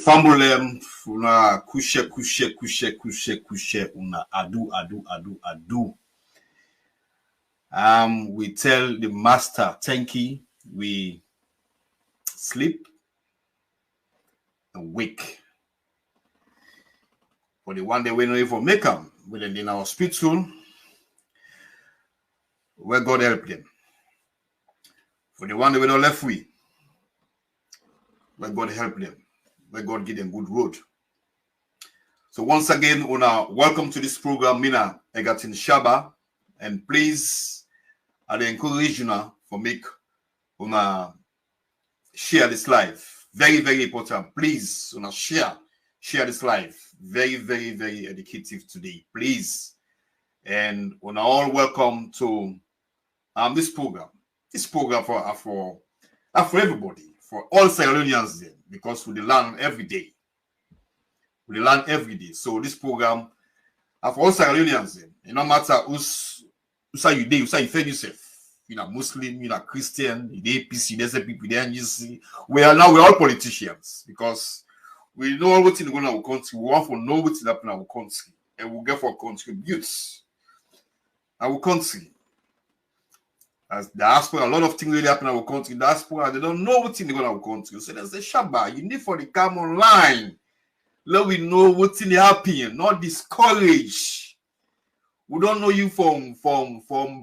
Fambolem una kushe una adu. We tell the master thank you. We sleep and wake. For the one day we know for make them within in our hospital where God help them. For the one day we don't left we where God help them. May God give them good road. So once again, welcome to this program. Mina Egatin Shaba, and please, I encourage you now for make share this live. Very, very important. Please, share this live. Very, very, very educative today. Please, and all welcome to this program. This program for everybody. For all Sierra Leoneans then, because we learn every day. So this program for all Sierra Leoneans then, it no matter who's you day, who's you fed yourself. You're not Muslim, you're not Christian, you're APC, there's a people there, we're all politicians because we know what's going on in our country. We want to know what's happening in our country, and we get for contributes our country. As diaspora, a lot of things really happen in our country. Diaspora, they don't know what's in our country. So there's a Shabbat. You need for the come online. Let we know what's in the happening, not discourage. We don't know you from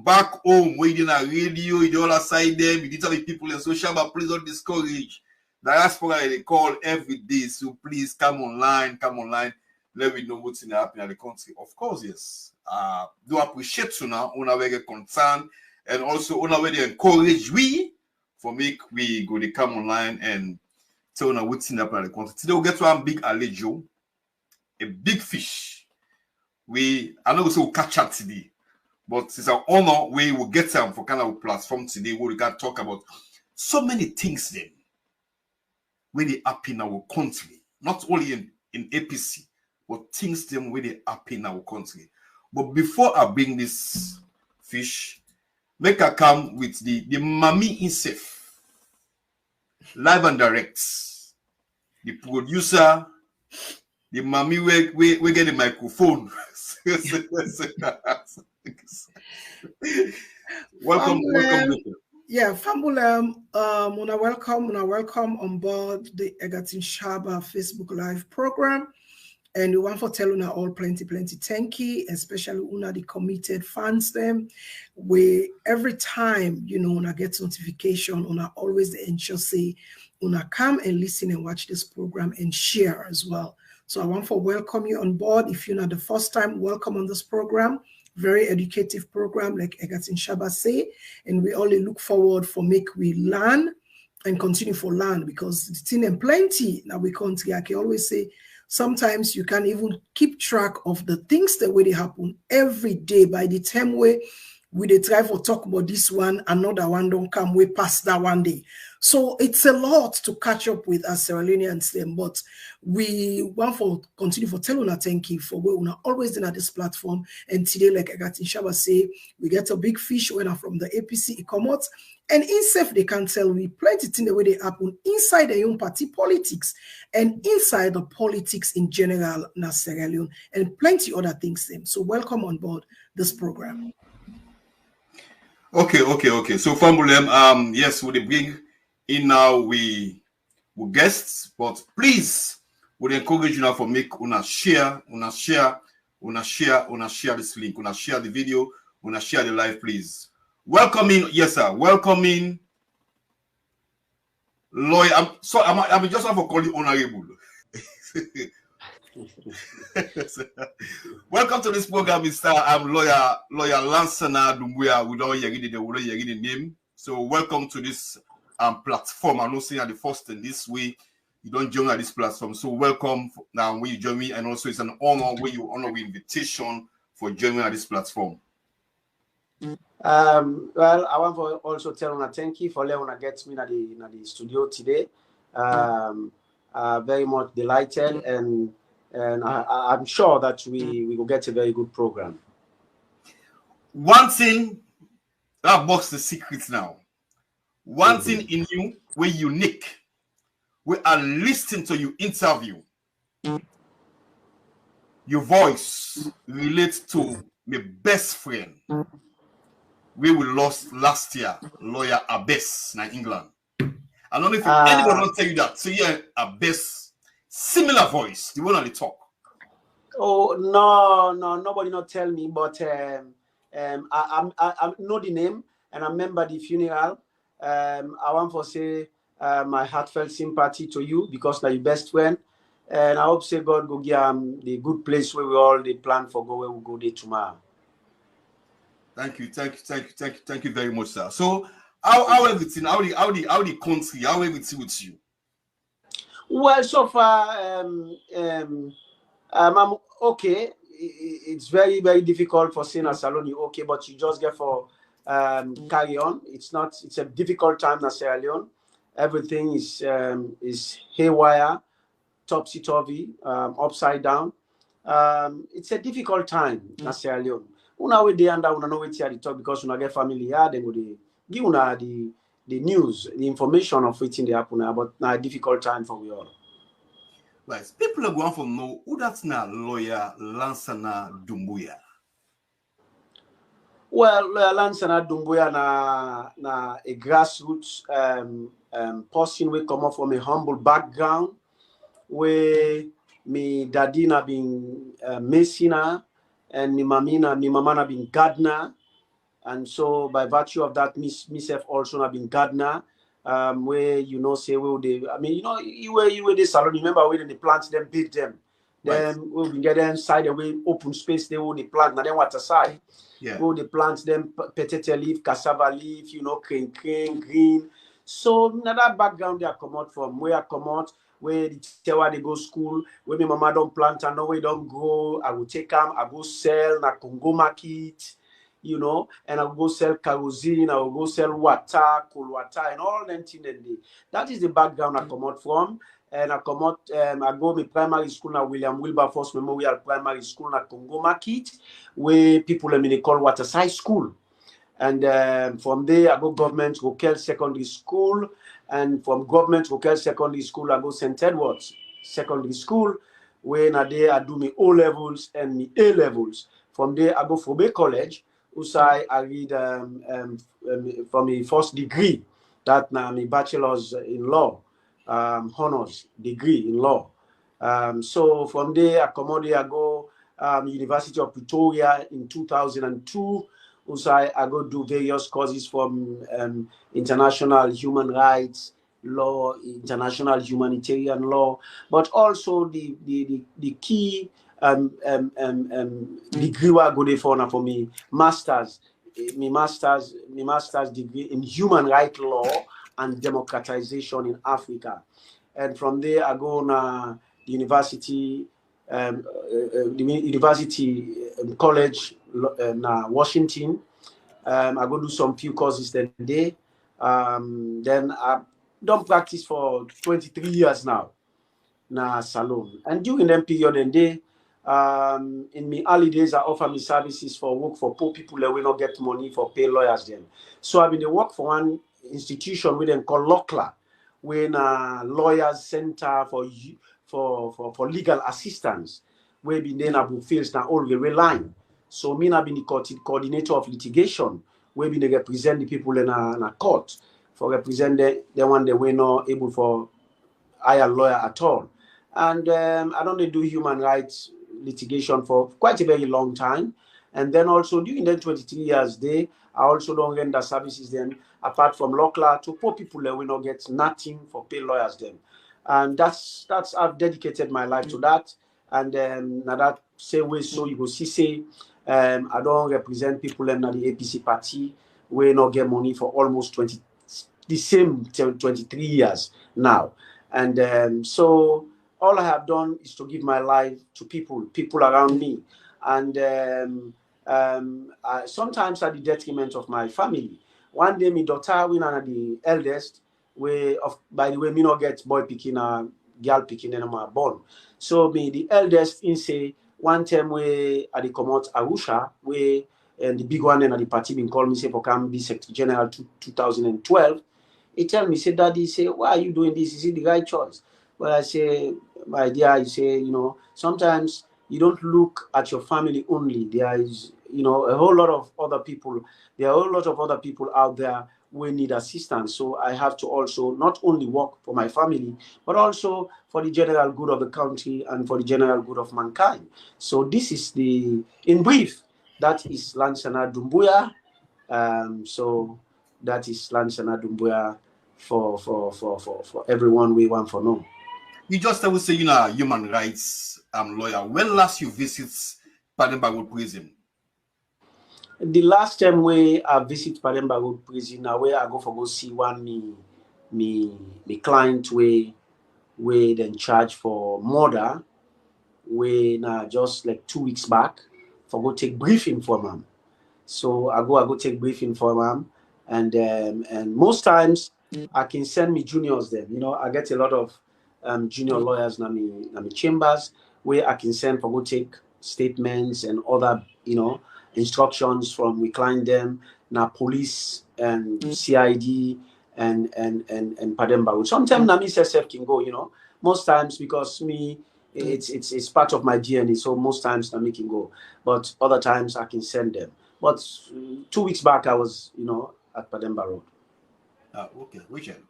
back home, where you on radio, you all aside them, you did tell the people in social, but please don't discourage. Diaspora they call every day. So please come online. Let me know what's in the happening in the country. Of course, yes. Do appreciate you now, on our concern. And also, on our way to encourage we go to come online and tell us what's in the country. Today we'll get to one big alejo, a big fish. I'm not going to say we'll catch up today, but it's an honor we will get them for kind of a platform today where we can talk about so many things then when they happen in our country, not only in APC, but things them when they happen in our country. But before I bring this fish, make her come with the mommy himself, live and direct. The producer, the mommy, we get the microphone. welcome. Yeah, Fambulam, welcome on board the Egatin Shaba Facebook Live program. And we want to tell una all plenty thank you, especially una the committed fans them. We every time una get notification, una always ensure say una come and listen and watch this program and share as well. So I want to welcome you on board. If you're not the first time, welcome on this program. Very educative program, like Egatin Shaba say, and we only look forward for make we learn and continue for learn because it's in plenty now we country. I can always say. Sometimes you can't even keep track of the things that really happen every day. By the time we try to talk about this one, another one don't come, we pass that one day. So it's a lot to catch up with as Sierra Leoneans then, but we want to continue for telling una thank you for we una always in at this platform. And today, like Egatin Shaba say, we get a big fish when from the APC it come out. And inside they can tell we plenty things the way they happen inside the own party politics and inside the politics in general in Sierra Leone and plenty other things them. So welcome on board this program. Okay. So Famulem, yes, we bring in now we guests, but please would encourage you now for make una share this link, una share the video, una share the live, please. Welcoming, yes, sir. Welcoming lawyer. I'm just have to call you honorable. Welcome to this program, Mr. I'm lawyer Lansana Dumbuya. We don't hear the name. So welcome to this platform. I'm not saying at the first in this way. You don't join at this platform. So welcome now when you join me, and also it's an honor when you honor the invitation for joining at this platform. Well, I want to also tell una thank you for letting get me in the studio today. Very much delighted, and I'm sure that we will get a very good program. One thing that box the secrets now. One thing in you, we're unique. we are listening to you interview. Your voice relates to my best friend. We lost last year, lawyer Abbas in England. I don't know if anyone will tell you that. So yeah, Abbas, similar voice, the one on the talk. Oh no, nobody not tell me, but I know the name and I remember the funeral. I want to say my heartfelt sympathy to you because you're your best friend, and I hope say God go give the good place where we all the plan for go where we go there tomorrow. Thank you very much, sir. So how everything, how the country, how everything with you? Well, so far I'm okay. It's very, very difficult for saying a Salon you okay, but you just get for carry on. It's a difficult time in Sierra Leone. Everything is haywire, topsy-turvy, upside down. It's a difficult time in Sierra Leone. Una we dey under una know wetin I dey talk because una get family here, then go dey give una the news, the information of wetin dey happen now, but na a difficult time for we all. Right. People are going to know who that's now lawyer Lansana Dumbuya. Well, Lansana Dumbuya na a grassroots person we come up from a humble background where me daddy na been masona and me mama na been gardener, and so by virtue of that, myself also na been gardener. Where say you were the salon. Remember when they plant them, build them, then we will get them side away open space. They will the plant. Now then what aside? Yeah. Go the plant them potato leaf, cassava leaf, green. So now that background they are come out from. Where I come out, where the tell where they go school, where my mama don't plant and no way don't grow. I will take them. I go sell na Congo market. And I'll go sell kerosene, I'll go sell water, cool water, and all them things. That is the background I come out from. And I come out, I go to primary school na William Wilberforce Memorial Primary School na Congo Market, where people they call Waterside School. And from there, I go government Rokel Secondary School. And from government Rokel Secondary School, I go St. Edward's Secondary School, where na there I do my O levels and my A levels. From there, I go Fobe College. I read from my first degree, that now my bachelor's in law, honors degree in law. So from there, I come out, I go University of Pretoria in 2002. I go do various courses from international human rights law, international humanitarian law, but also the key degree I go there for me master's degree in human rights law and democratization in Africa. And from there I go na the university college na Washington. I go do some few courses then there. Then I don't practice for 23 years now na salon. And during that period and day, in my early days, I offer me services for work for poor people that will not get money for pay lawyers then. So I've been work for one institution we then call LOCLA, when lawyers center for legal assistance, where been then Abu Fields now all the way line. So me have been the coordinator of litigation, where we represent the people in a court for represent the one that were not able for hire lawyer at all. And I don't do human rights litigation for quite a very long time. And then also during the 23 years there, I also don't render services then apart from LOCLA to poor people that will not get nothing for pay lawyers then. And that's I've dedicated my life to that. And now that same way, so you go see I don't represent people in the APC party where not get money for almost 23 years now. And so all I have done is to give my life to people around me. And sometimes at the detriment of my family. One day, my daughter, we are the eldest, by the way, me not get boy picking a girl picking and I'm born. So me the eldest in say one time where I come out Arusha, where and the big one and the party been called me say for come be Secretary General 2012. He tell me, say, Daddy, say, why are you doing this? Is it the right choice? But I say, my dear, I say, you know, sometimes you don't look at your family only. There is, you know, a whole lot of other people. There are a whole lot of other people out there who need assistance. So I have to also not only work for my family, but also for the general good of the country and for the general good of mankind. So this is the, in brief, that is Lansana Dumbuya. So that is Lansana Dumbuya for everyone we want for know. You just always say you know a human rights lawyer. When last you visit Pademba prison? The last time we I visit Pademba prison, now where I go for go see one me client we then charge for murder. We now just like 2 weeks back for go take briefing for them. So I go take briefing for them, and most times I can send me juniors then. You know, I get a lot of junior lawyers na me chambers where I can send for go take statements and other, you know, instructions from we client them na police and CID and Pademba. Sometimes na me self can go, you know. Most times because me it's part of my DNA, so most times na me can go, but other times I can send them. But 2 weeks back, I was, you know, at Pademba Road. Okay, Richard.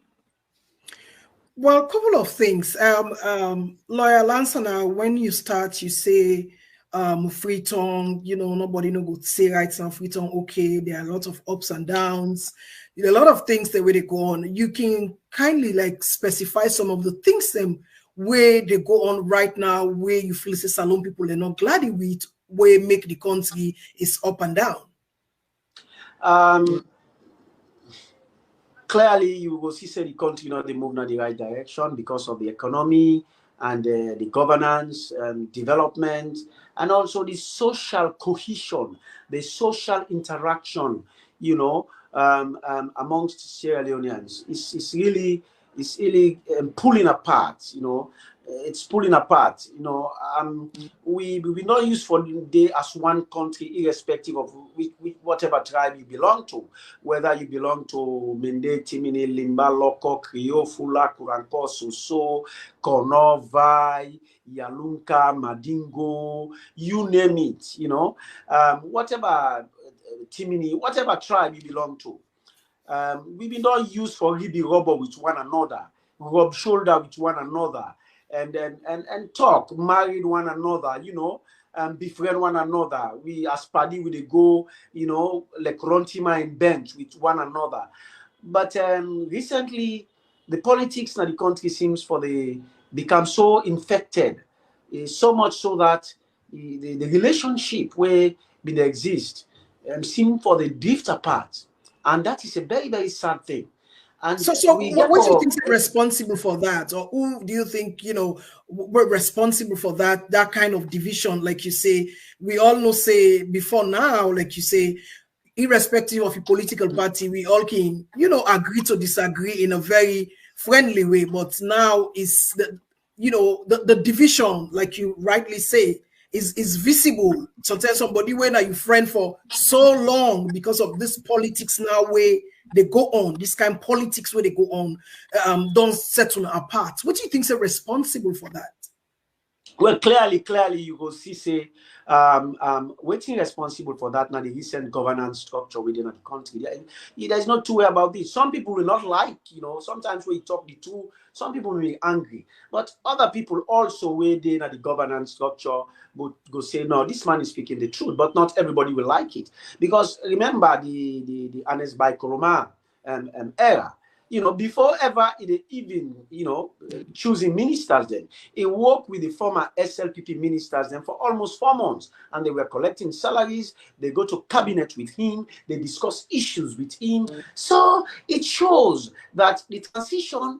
Well, a couple of things. Lawyer Lansana, when you start, you say Freetown, you know, nobody no go say right now, Freetown, okay, there are a lot of ups and downs, a lot of things the way they go on. You can kindly like specify some of the things them where they go on right now, where you feel say Salone people are not glad with, where make the country is up and down. Clearly, you will see the country not move in the right direction because of the economy and the governance and development, and also the social cohesion, the social interaction, you know, amongst Sierra Leoneans. It's really pulling apart, you know. It's pulling apart, you know. We not used for the day as one country, irrespective of whatever tribe you belong to, whether you belong to Mende, Timini, Limba, Loko, Krio, Fula, Kuranko, Soso, Kono, Vai, Yalunka, Madingo, you name it, you know. Whatever Timini, whatever tribe you belong to. We be not used for really rubber with one another, rub shoulder with one another, and talk, married one another, you know, befriend one another. We as party we go, you know, like Rontima and bench with one another. But recently, the politics in the country seems for the become so infected, so much so that the relationship where they exist seem for the drift apart. And that is a very, very sad thing. And so what do you think is responsible for that? Or who do you think, you know, we're responsible for that kind of division? Like you say, we all know, say, before now, like you say, irrespective of a political party, we all can, you know, agree to disagree in a very friendly way. But now is the, you know, the division, like you rightly say, is visible. Sometimes somebody when are you friend for so long because of this politics now where they go on, this kind of politics where they go on, don't settle apart. What do you think is responsible for that? Well, clearly, you will see, say, what's responsible for that now, the recent governance structure within the country. There's not two way about this. Some people will not like, you know, sometimes when you talk the two, some people will be angry. But other people also, where they in the governance structure, would go say, no, this man is speaking the truth, but not everybody will like it. Because remember the Anes by Koroma era. You know, before ever even, you know, choosing ministers then, he worked with the former SLPP ministers then for almost 4 months, and they were collecting salaries. They go to cabinet with him. They discuss issues with him. So it shows that the transition,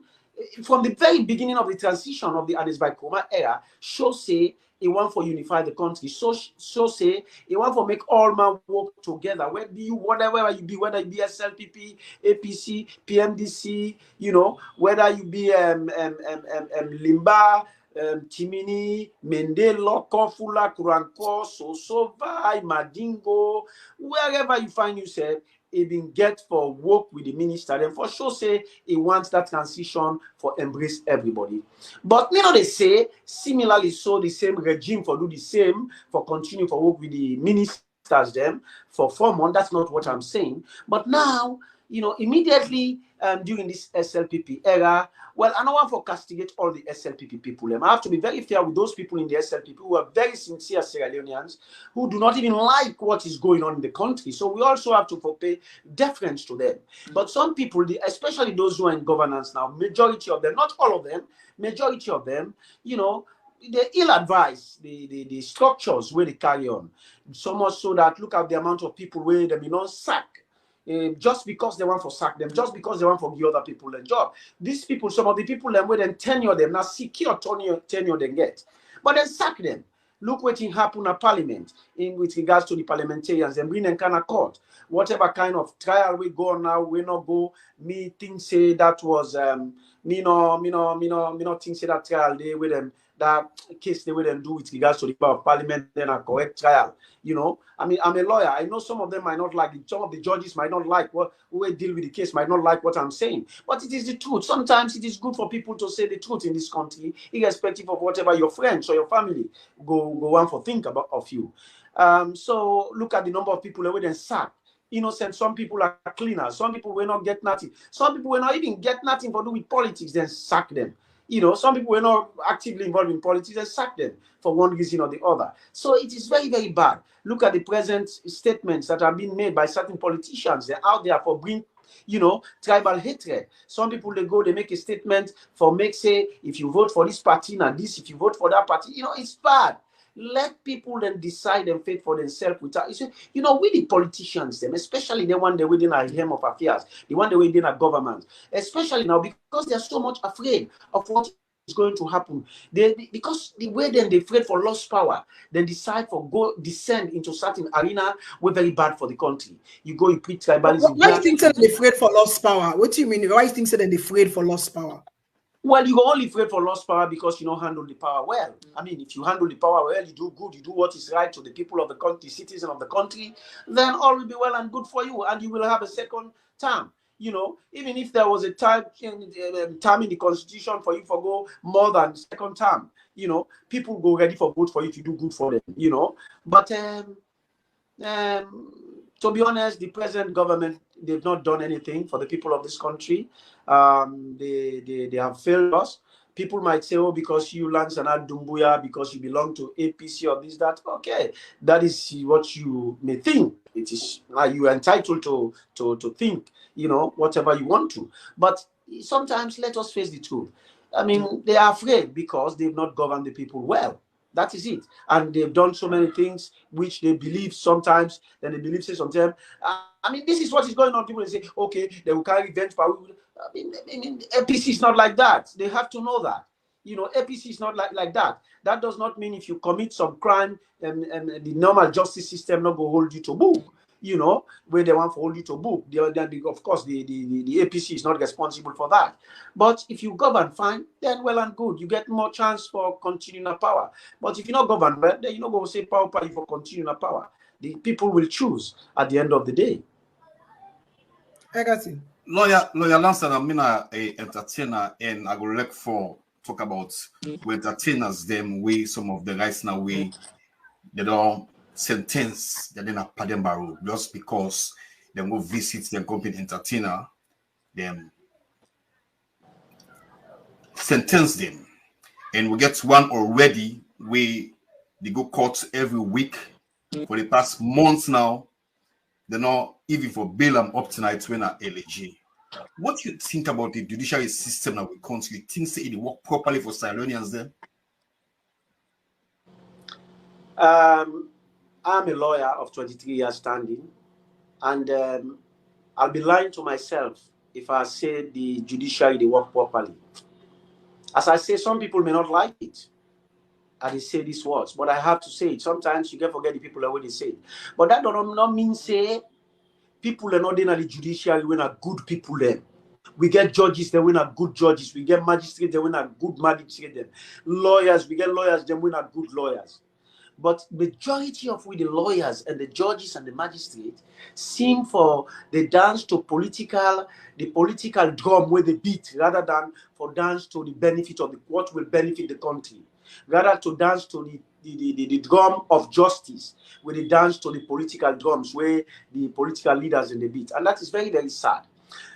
from the very beginning of the transition of the Anis by Koroma era, shows say he want for unify the country. So say he want for make all man work together. Whether you whatever you be, whether you be SLPP, APC, PMDC, you know, whether you be Limba, Timini, Mende, Loko, Fula, Kuranko, Soso, Vai, Madingo, wherever you find yourself, even get for work with the minister, then for sure say he wants that transition for embrace everybody. But you know, they say similarly, so the same regime for do the same for continue for work with the ministers them for 4 months. That's not what I'm saying. But now, you know, immediately during this SLPP era, well, I don't want to castigate all the SLPP people. I have to be very fair with those people in the SLPP who are very sincere Sierra Leoneans who do not even like what is going on in the country. So we also have to pay deference to them. But some people, especially those who are in governance now, majority of them, not all of them, majority of them, you know, they ill-advise the structures where they carry on. So much so that look at the amount of people where they may not sack. Just because they want to sack them, just because they want to give other people a job. These people, some of the people them where then tenure them, now secure tenure they get. But then sack them. Look what happened at Parliament in with regards to the parliamentarians and bring them kind of court. Whatever kind of trial we go now, we not go. Me think say that was me no think say that trial they with them. That case they will then do with regards to the power of parliament, then a correct trial. You know, I mean, I'm a lawyer. I know some of them might not like it. Some of the judges might not like what we deal with the case, might not like what I'm saying. But it is the truth. Sometimes it is good for people to say the truth in this country, irrespective of whatever your friends or your family go on for think about of you. So look at the number of people that were then sacked. Innocent, some people are cleaners, some people will not get nothing. Some people will not even get nothing for do with politics, then sack them. You know, some people were not actively involved in politics and sack them for one reason or the other. So it is very, very bad. Look at the present statements that are being made by certain politicians. They're out there for bring, you know, tribal hatred. Some people, they make a statement for say, if you vote for this party and this, if you vote for that party, you know, it's bad. Let people then decide and fight for themselves without, you know, we the politicians, them, especially the one that within our hem of affairs, the one that within our government, especially now because they're so much afraid of what is going to happen. Because the way then they afraid for lost power, then decide for descend into certain arena, we're very bad for the country. You go, you preach tribalism. Why do you think that they're afraid for lost power? What do you mean? Why do you think that they're afraid for lost power? Well, you only afraid for lost power because you don't handle the power well. I mean, if you handle the power well, you do good, you do what is right to the people of the country, citizens of the country, then all will be well and good for you, and you will have a second term. You know, even if there was a time in the constitution for you to go more than second term, you know, people go ready for vote for you to do good for them, you know. But to be honest, the present government, they've not done anything for the people of this country. They have failed us. People might say, oh, because you Lance and Dumbuya, because you belong to APC or this, that. Okay, that is what you may think. It is you are entitled to think, you know, whatever you want to. But sometimes let us face the truth. I mean, they are afraid because they've not governed the people well. That is it. And they've done so many things which they believe sometimes, then they believe say sometimes. I mean, this is what is going on. People say, okay, they will carry revenge power. I mean, APC is not like that. They have to know that. You know, APC is not like that. That does not mean if you commit some crime and the normal justice system not go hold you to book. You know, where they want to hold you to book. Of course, the APC is not responsible for that. But if you govern fine, then well and good. You get more chance for continuing power. But if you not govern well, then you not go say power for continuing power. The people will choose at the end of the day. I got you. Lawyer Lance, I'm a entertainer, and I go look for talk about entertainers them way some of the guys now way they don't sentence they then a pardon barrel just because they go visit their company entertainer, them sentence them. And we get one already where they go court every week for the past months now. They're not even for bail them up tonight when I LG. What do you think about the judiciary system that we country? Things say it work properly for Sierra Leoneans then? I'm a lawyer of 23 years standing, and I'll be lying to myself if I say the judiciary they work properly. As I say, some people may not like it. I say these words, but I have to say it. Sometimes you can forget the people when they say it. But that does not mean say people are not in the judiciary when are good people then. We get judges, they win are good judges. We get magistrates, they win are good magistrates. Lawyers, we get lawyers, they win are good lawyers. But majority of we, the lawyers and the judges and the magistrates, seem for the dance to the political drum where they beat, rather than for dance to the benefit of what will benefit the country. Rather to dance to the drum of justice, where they dance to the political drums where the political leaders in the beat. And that is very, very sad.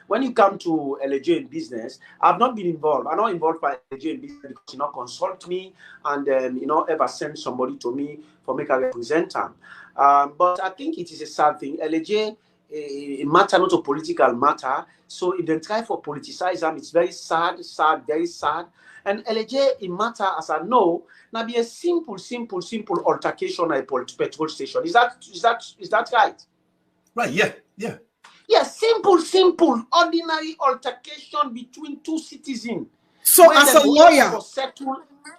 When you come to LJ in business, I've not been involved. I'm not involved by LJ in business because consult me and ever send somebody to me for make a represent them. But I think it is a sad thing. LJ, it matter not a political matter. So if they try for politicize them, it's very sad, very sad. And LJ, it matter as I know, now be a simple altercation at a petrol station. Is that right? Right. Yeah. Yeah, simple, ordinary altercation between two citizens. So as a lawyer,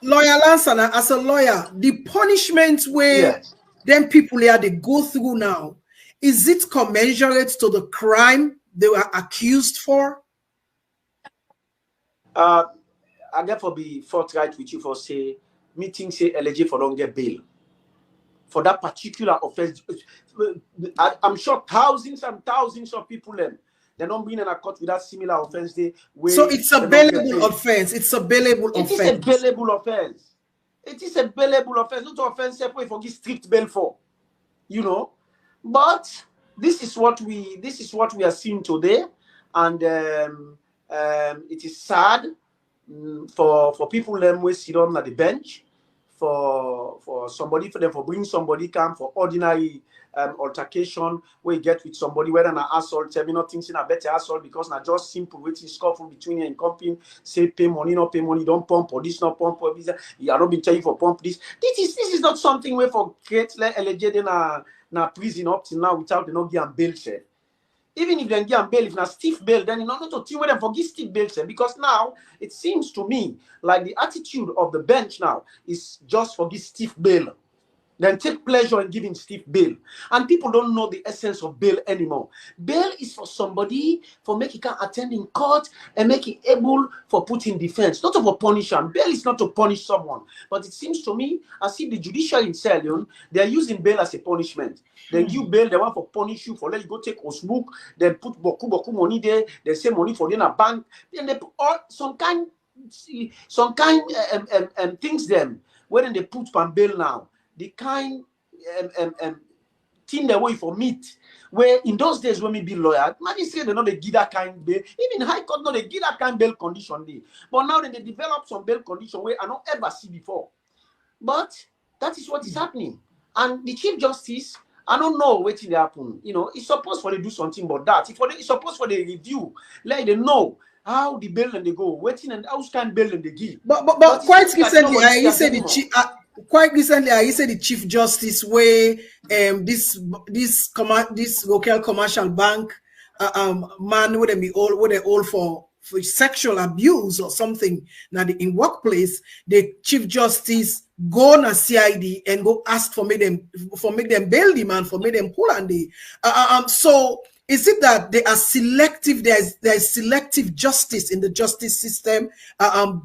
Lawyer Lansana, as a lawyer, the punishment where them people here they go through now, is it commensurate to the crime they were accused for? I therefore be forthright with you for say meeting say eligible for don't get bail for that particular offense. I'm sure thousands and thousands of people they're not being in a court with that similar offense. So it's a bailable offense. It's a bailable offense. It is a bailable offense. It is a bailable offense. Not offense for forgive strict bail for, But this is what we are seeing today, and it is sad for people who sit on at the bench. For somebody, for them for bring somebody come for ordinary altercation where you get with somebody, whether an assault, you not thinking a better assault because not just simple waiting scuffle between you and company, say pay money, not pay money, don't pump or this not pump or visa. You are not been telling for pump this. This is not something where for get like alleged in a prison up till now without the not getting bail share. Even if they get bail, if not stiff bail, then you not to tell them forgive stiff bail share, because now it seems to me like the attitude of the bench now is just forgive stiff bail. Then take pleasure in giving stiff bail. And people don't know the essence of bail anymore. Bail is for somebody for making can attend in court and make it able for putting defense, not for punishment. Bail is not to punish someone. But it seems to me as if the judiciary in Sierra Leone, they are using bail as a punishment. Then you bail, they want to punish you for let you go take Osbook, then put boku money there, they say money for in a bank, then they put all some kind things them when they put on bail now. The kind thing they way for meat, where in those days when we be lawyer, magistrate they know they give that kind bail. Even high court know they give that kind bail condition there. But now they develop some bail condition where I not ever see before. But that is what is happening. And the Chief Justice, I don't know what will happen. It's supposed for they do something about that. It's supposed for they review, let them know how the bail and they go, waiting and how kind bail and they give. But quite recently, he said the chief. Quite recently, I said the Chief Justice where this local commercial bank man would they all for sexual abuse or something. Now in workplace, the Chief Justice go on a CID and go ask for make them bail the man, for make them pull and they so is it that they are selective? There is selective justice in the justice system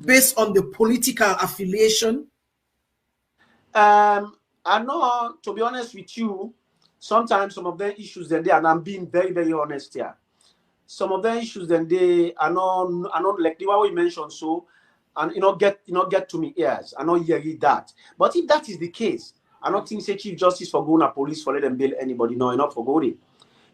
based on the political affiliation? I know, to be honest with you, sometimes some of the issues then they, and I'm being very, very honest here. Some of the issues then they are not like the one we mentioned so, and get to me ears. I not hear that. But if that is the case, I don't think say Chief Justice for going to police for let them bail anybody. No, not for going.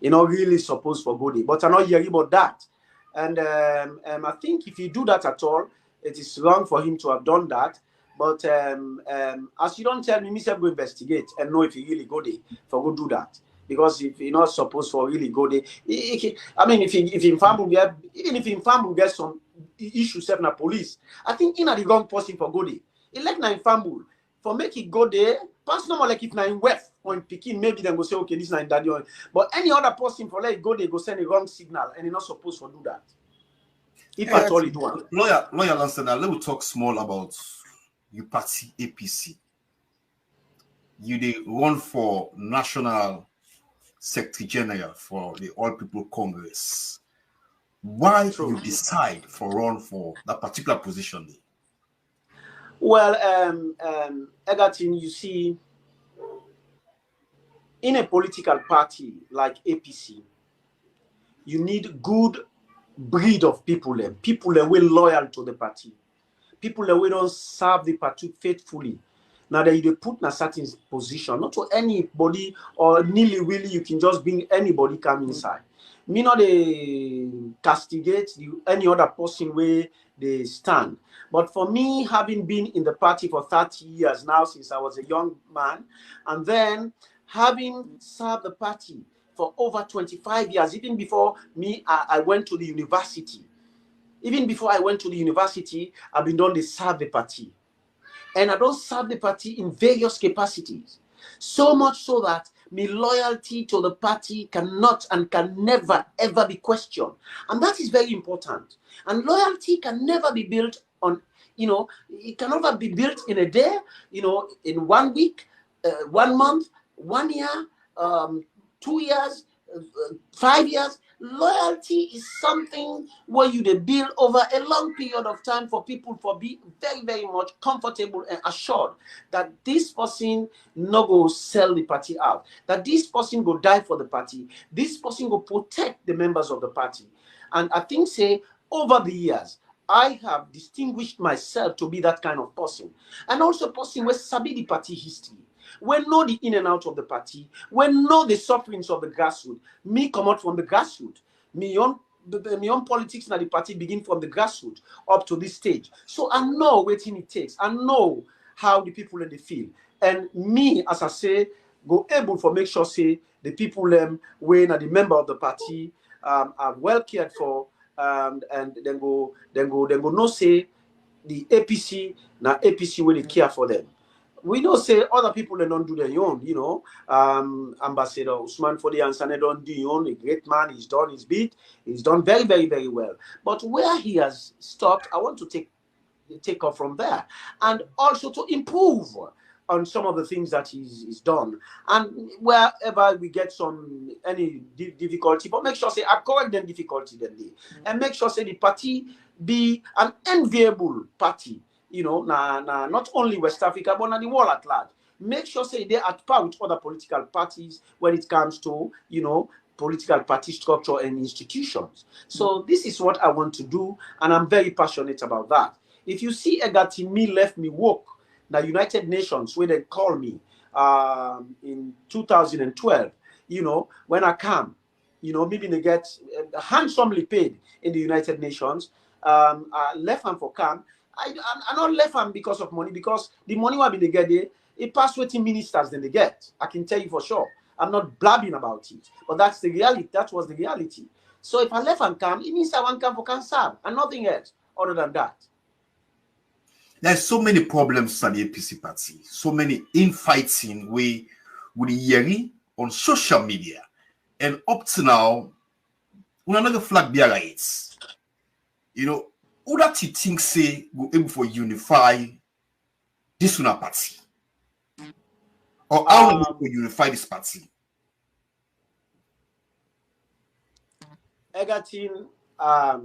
Really supposed for going. But I not hear about that. And I think if he do that at all, it is wrong for him to have done that. But as you don't tell me, myself go investigate and know if he really go there for go do that. Because if you're not supposed for really go there, I mean, if Infambu get some issues set na police, I think in the wrong person for go there. Elect na Infambu for make it go there. Pass no more like if na in West or in Peking, maybe then go say okay, this is na in Daddy. But any other person for let it go there, go send a wrong signal, and you're not supposed to do that. If at all you do one. Lawyer Lansana, let me talk small about you party APC. You they run for National Secretary General for the All People Congress. Why you decide for run for that particular position? Well, Egerton, you see, in a political party like APC, you need good breed of people there. People that will loyal to the party. People that will don't serve the party faithfully. Now that you put in a certain position, not to anybody or nilly-willy, you can just bring anybody come inside. Me not they castigate any other person where they stand. But for me, having been in the party for 30 years now, since I was a young man, and then having served the party for over 25 years, even before me, I went to the university. Even before I went to the university, I've been done to serve the party. And I don't serve the party in various capacities. So much so that my loyalty to the party cannot and can never, ever be questioned. And that is very important. And loyalty can never be built on, it can never be built in a day, in 1 week, 1 month, 1 year, 2 years, 5 years. Loyalty is something where you build over a long period of time for people for be very, very much comfortable and assured that this person no go sell the party out, that this person go die for the party, this person go protect the members of the party. And I think say over the years, I have distinguished myself to be that kind of person. And also a person who sabi the party history. We know the in and out of the party. We know the sufferings of the grassroots. Me come out from the grassroots. Me own politics na the party begin from the grassroots up to this stage. So I know what it takes. I know how the people they feel. And me, as I say, go able for make sure say the people when are the member of the party are well cared for, and then go no say the APC na APC when they care for them. We don't say other people they don't do their own, Ambassador Usman Fodi Ansane don't do his own. A great man, he's done his bit, he's done very, very, very well. But where he has stopped, I want to take off from there, and also to improve on some of the things that he's done. And wherever we get any difficulty, but make sure say I correct them difficulty then and make sure say the party be an enviable party. Not only West Africa, but the world at large. Make sure say they're at par with other political parties when it comes to, political party structure and institutions. So this is what I want to do, and I'm very passionate about that. If you see me left me work, the United Nations, where they call me in 2012, when I come, maybe they get handsomely paid in the United Nations. I left them for come. I not left them because of money, because the money will be they get there, it pass waiting ministers than they get. I can tell you for sure. I'm not blabbing about it, but that's the reality. That was the reality. So if I left and come, it means I want come for cancer and nothing else other than that. There's so many problems at the APC party, so many infighting with the Yeri on social media, and up to now, we are not the flag bearer. Who that you think say go able for unify this one party, or how we unify this party? Egatin, I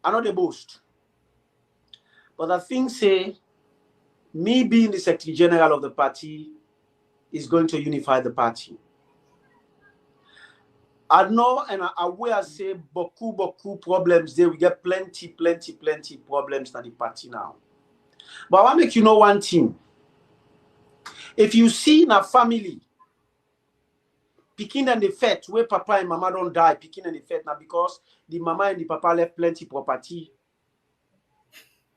know the boast, but I think say me being the Secretary General of the party is going to unify the party. I know and I will say beaucoup problems there. We get plenty problems in the party now. But I want to make you know one thing. If you see in a family, picking and the fete, where papa and mama don't die, picking and the fete now because the mama and the papa left plenty property.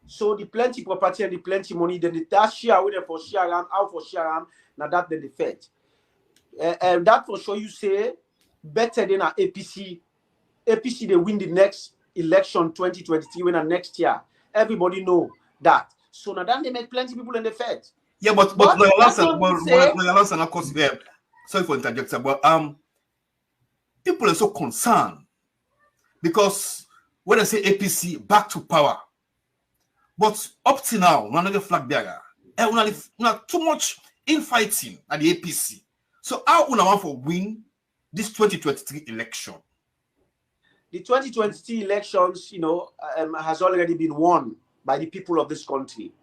So the plenty property and the plenty money, then that share with them for share out for share now that then the fete. And that for sure you say better than our APC. APC they win the next election 2023 when next year. Everybody know that. So now then they make plenty people in the Fed. Yeah, but of course, sorry for interjecting, but people are so concerned because when I say APC back to power, but up to now, one of the flag bearer, not too much infighting at the APC. So how we want for win this 2023 election? The 2023 elections, has already been won by the people of this country.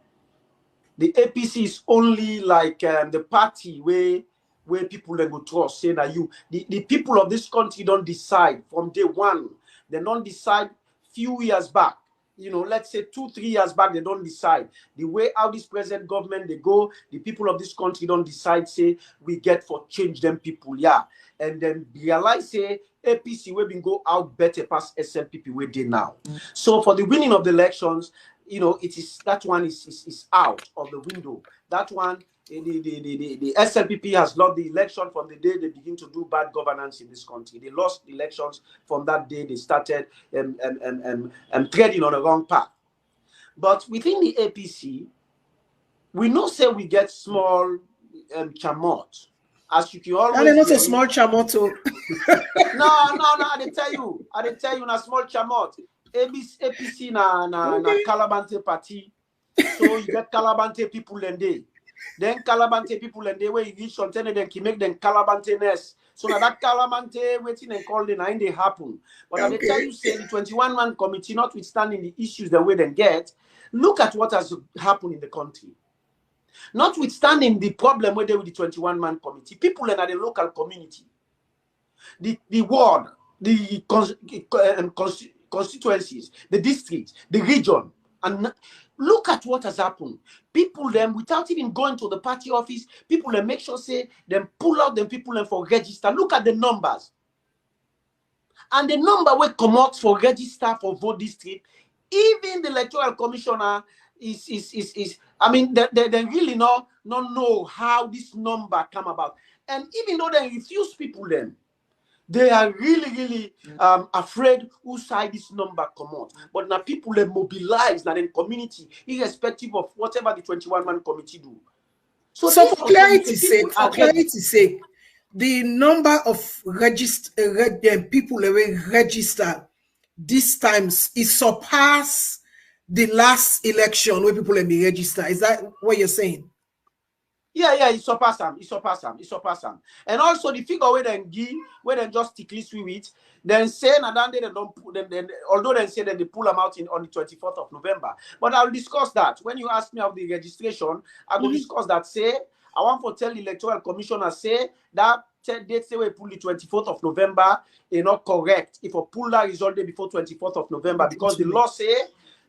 The APC is only like the party where where people then go trust, say that the people of this country don't decide from day one. They don't decide few years back. You know, let's say 2-3 years back, they don't decide. The way how this present government they go, the people of this country don't decide, say, we get for change them people, yeah. And then realize, say, APC will been go out better past SLPP where they now. So for the winning of the elections, you know, it is that one is out of the window. That one, the SLPP has lost the election from the day they begin to do bad governance in this country. They lost the elections from that day they started treading on the wrong path. But within the APC, we know say we get small chamot. As you can always. And not a small chamot. No, I didn't tell you. Na small chamot. APC na Calabante party. So you get Calabante people and they. Then Calabante people and they where you reach on then can make them Calabante nest. So now that Calabante waiting and call the 9 they happen. But I tell you, say the 21-man committee, notwithstanding the issues the way they get, look at what has happened in the country. Notwithstanding the problem with the 21-man committee, people in the local community, the ward, the constituencies, the districts, the region, and look at what has happened. People them without even going to the party office, people them make sure say them pull out them people them for register. Look at the numbers. And the number will come out for register for vote district. Even the electoral commissioner is I mean they really not know how this number come about. And even though they refuse people them, they are really afraid whose side this number come out. But now people they mobilize now in community, irrespective of whatever the 21-man committee do. So for clarity's sake, the number of people that will register this times is surpass the last election where people will be registered. Is that what you're saying? Yeah, it surpass them. And also the figure where they give, where they just ticklish with it, then say and then they don't put them. Then although they say that they pull them out on the 24th of November. But I'll discuss that when you ask me of the registration. I will discuss that. Say I want to tell the electoral commissioner say that date say we pull the 24th of November is not correct. If we pull that result day before 24th of November, because the law say.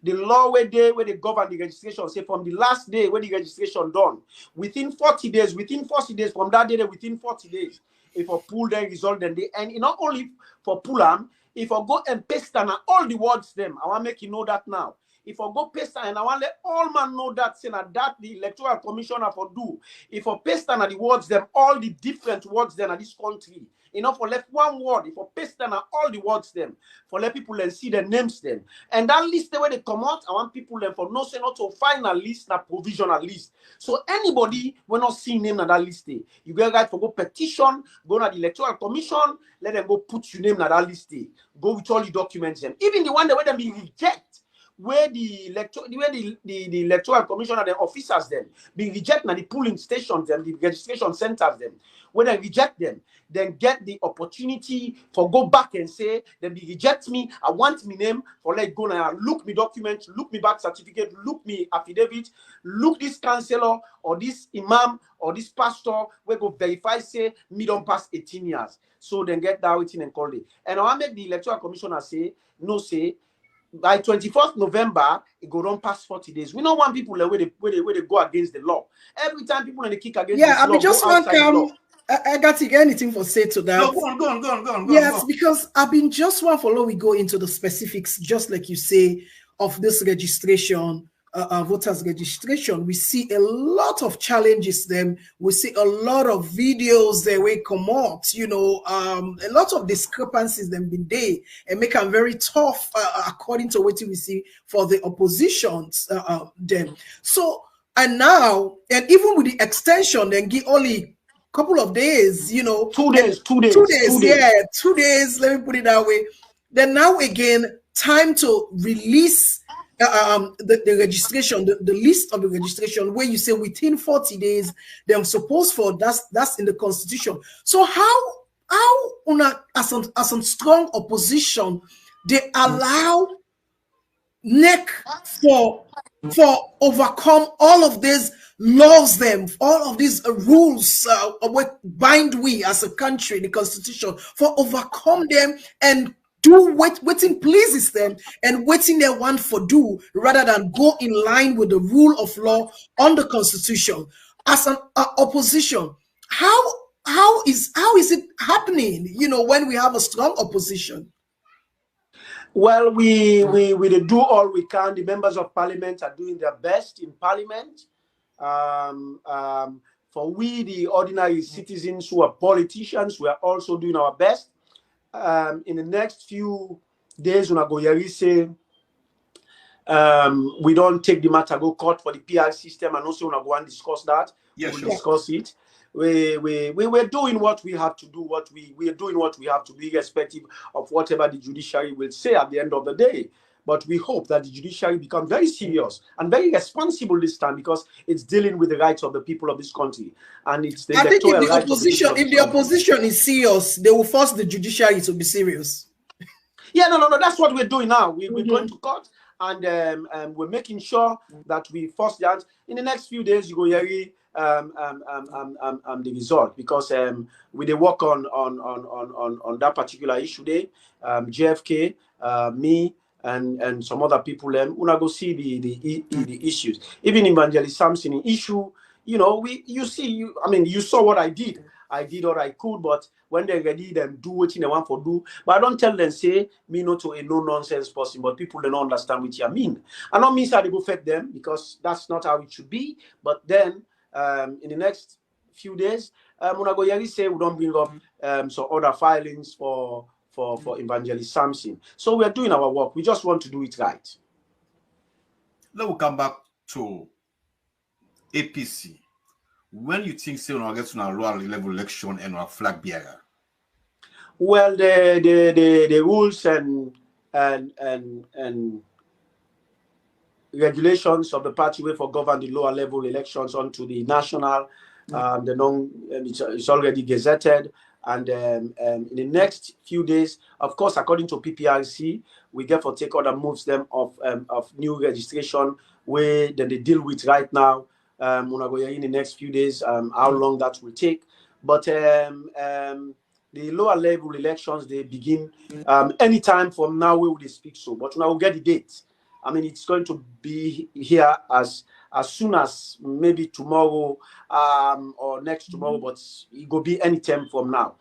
The law where they govern the registration, say from the last day where the registration done, within 40 days from that day, within 40 days, if I pull the result, then they, and not only for pull them, if I go and paste them all the words them, I want to make you know that now. If I go paste and I want to let all man know that, say that the electoral commissioner for do. If I paste and the words them, all the different words them in this country. Enough for left one word, if I paste them all the words them, for let people then see the names them. And that list the way they come out, I want people then for no say not to final list, not provisional list. So anybody will not see name on that list. You get right for go petition, go to the electoral commission, let them go put your name on that list. Go with all the documents them. Even the one that way them be reject. Where the electoral commissioner, the officers them, be reject na the polling stations them, the registration centers them. When they reject them, then get the opportunity for go back and say, then be reject me, I want me name for let go now. Look me document, look me back certificate, look me affidavit, look this councillor or this imam or this pastor, we go verify say me don't pass 18 years. So then get that waiting and call it. And I make the electoral commissioner say, no say, by 24th November, it go on past 40 days. We don't want people where they go against the law. Every time people in the kick against the law, I mean, just want I got to get anything for say to that. No, go on. Yes, because I've been just one follow. We go into the specifics, just like you say, of this registration, voters registration. We see a lot of challenges. Them we see a lot of videos that will come out. A lot of discrepancies them been there and make them very tough according to what we see for the oppositions. Them so and now and even with the extension, then give only couple of days, 2 days. 2 days. Yeah, 2 days. Let me put it that way. Then now again, time to release the registration, the list of the registration, where you say within 40 days, they're supposed for that's in the constitution. So how as a strong opposition, they allow neck for overcome all of these laws them, all of these rules what bind we as a country, the constitution, for overcome them and do waiting pleases them and waiting they want for do, rather than go in line with the rule of law on the constitution. As an opposition, how is it happening, you know, when we have a strong opposition? Well, we do all we can. The members of parliament are doing their best in parliament. For we, the ordinary citizens who are politicians, we are also doing our best. In the next few days, say, we don't take the matter go court for the PR system, and also go and discuss that. Yes, we'll discuss it. We're doing what we have to do. We're doing what we have to do, irrespective of whatever the judiciary will say at the end of the day. But we hope that the judiciary becomes very serious and very responsible this time, because it's dealing with the rights of the people of this country, and it's the electoral rights of the people of this country. If the opposition is serious, they will force the judiciary to be serious. Yeah, no. That's what we're doing now. We're going to court, and we're making sure that we force the hands. In the next few days, you go hear the result, because we they work on that particular issue there. JFK, me, and some other people, una go see the issues. Even Evangelist Samson issue, you know, you saw what I did. I did what I could, but when they're ready, them do what they want for do. But I don't tell them, say, me not to a no-nonsense person, but people don't understand what you mean. I don't mean that they go fed them, because that's not how it should be. But then, in the next few days, Munagoyari say we don't bring up some other filings for Evangelist Samson. So we are doing our work. We just want to do it right. Let me come back to APC. When you think say we'll get to a lower level election and a flag bearer? Well, the rules and regulations of the party way for govern the lower level elections onto the national, it's already gazetted. And in the next few days, of course, according to PPRC, we get for take other moves them of new registration where then they deal with right now. In the next few days, how long that will take. But the lower level elections, they begin anytime from now where they speak so. But now we'll get the date. I mean, it's going to be here as soon as maybe tomorrow or next tomorrow, but it will be any time from now.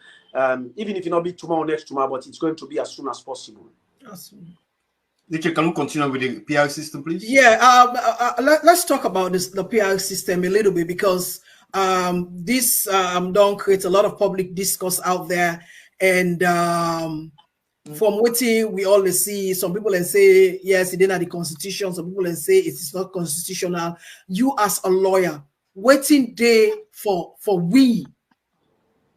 Even if it not be tomorrow, next tomorrow, but it's going to be as soon as possible. Awesome. Nicky, can we continue with the PR system, please? Yeah, let's talk about the PR system a little bit, because this don't create a lot of public discourse out there. And from what we always see, some people and say, yes, it didn't have the constitution. Some people and say it is not constitutional. You as a lawyer, waiting day for we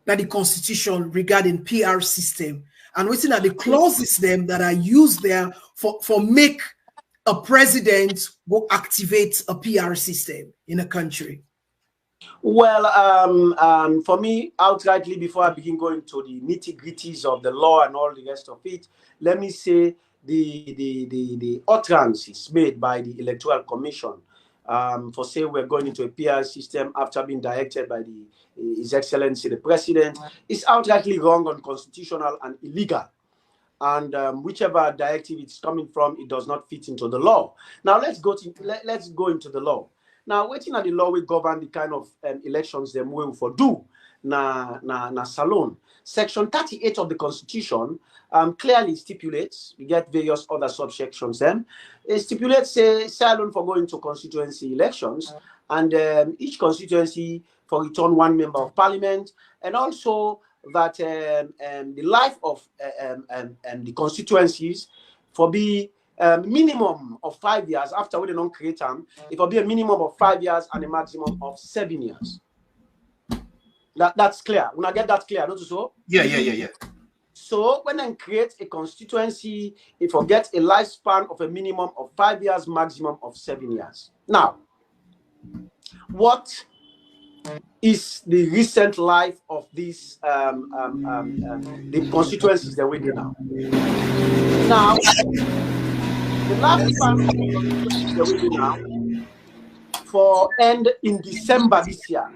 that the constitution regarding PR system, and waiting at the clauses them that are used there for make a president go activate a PR system in a country. Well, for me, outrightly, before I begin going to the nitty-gritties of the law and all the rest of it, let me say the utterances made by the Electoral Commission for say we're going into a PR system after being directed by His Excellency the President is outrightly wrong, unconstitutional, and illegal. And whichever directive it's coming from, it does not fit into the law. Now let's go into the law. Now, waiting at the law, we govern the kind of elections them we for do na salon. Section 38 of the Constitution clearly stipulates, we get various other subsections then, it stipulates say salon for going to constituency elections, and each constituency for return one member of parliament, and also that the life of the constituencies for be minimum of 5 years after we don't create them. It will be a minimum of 5 years and a maximum of 7 years. That's clear. When I get that clear, don't you so? Yeah. So when I create a constituency, it will get a lifespan of a minimum of 5 years, maximum of 7 years. Now, what is the recent life of these the constituencies that we do now? Now, the lifespan of the constituencies that we do now for end in December this year.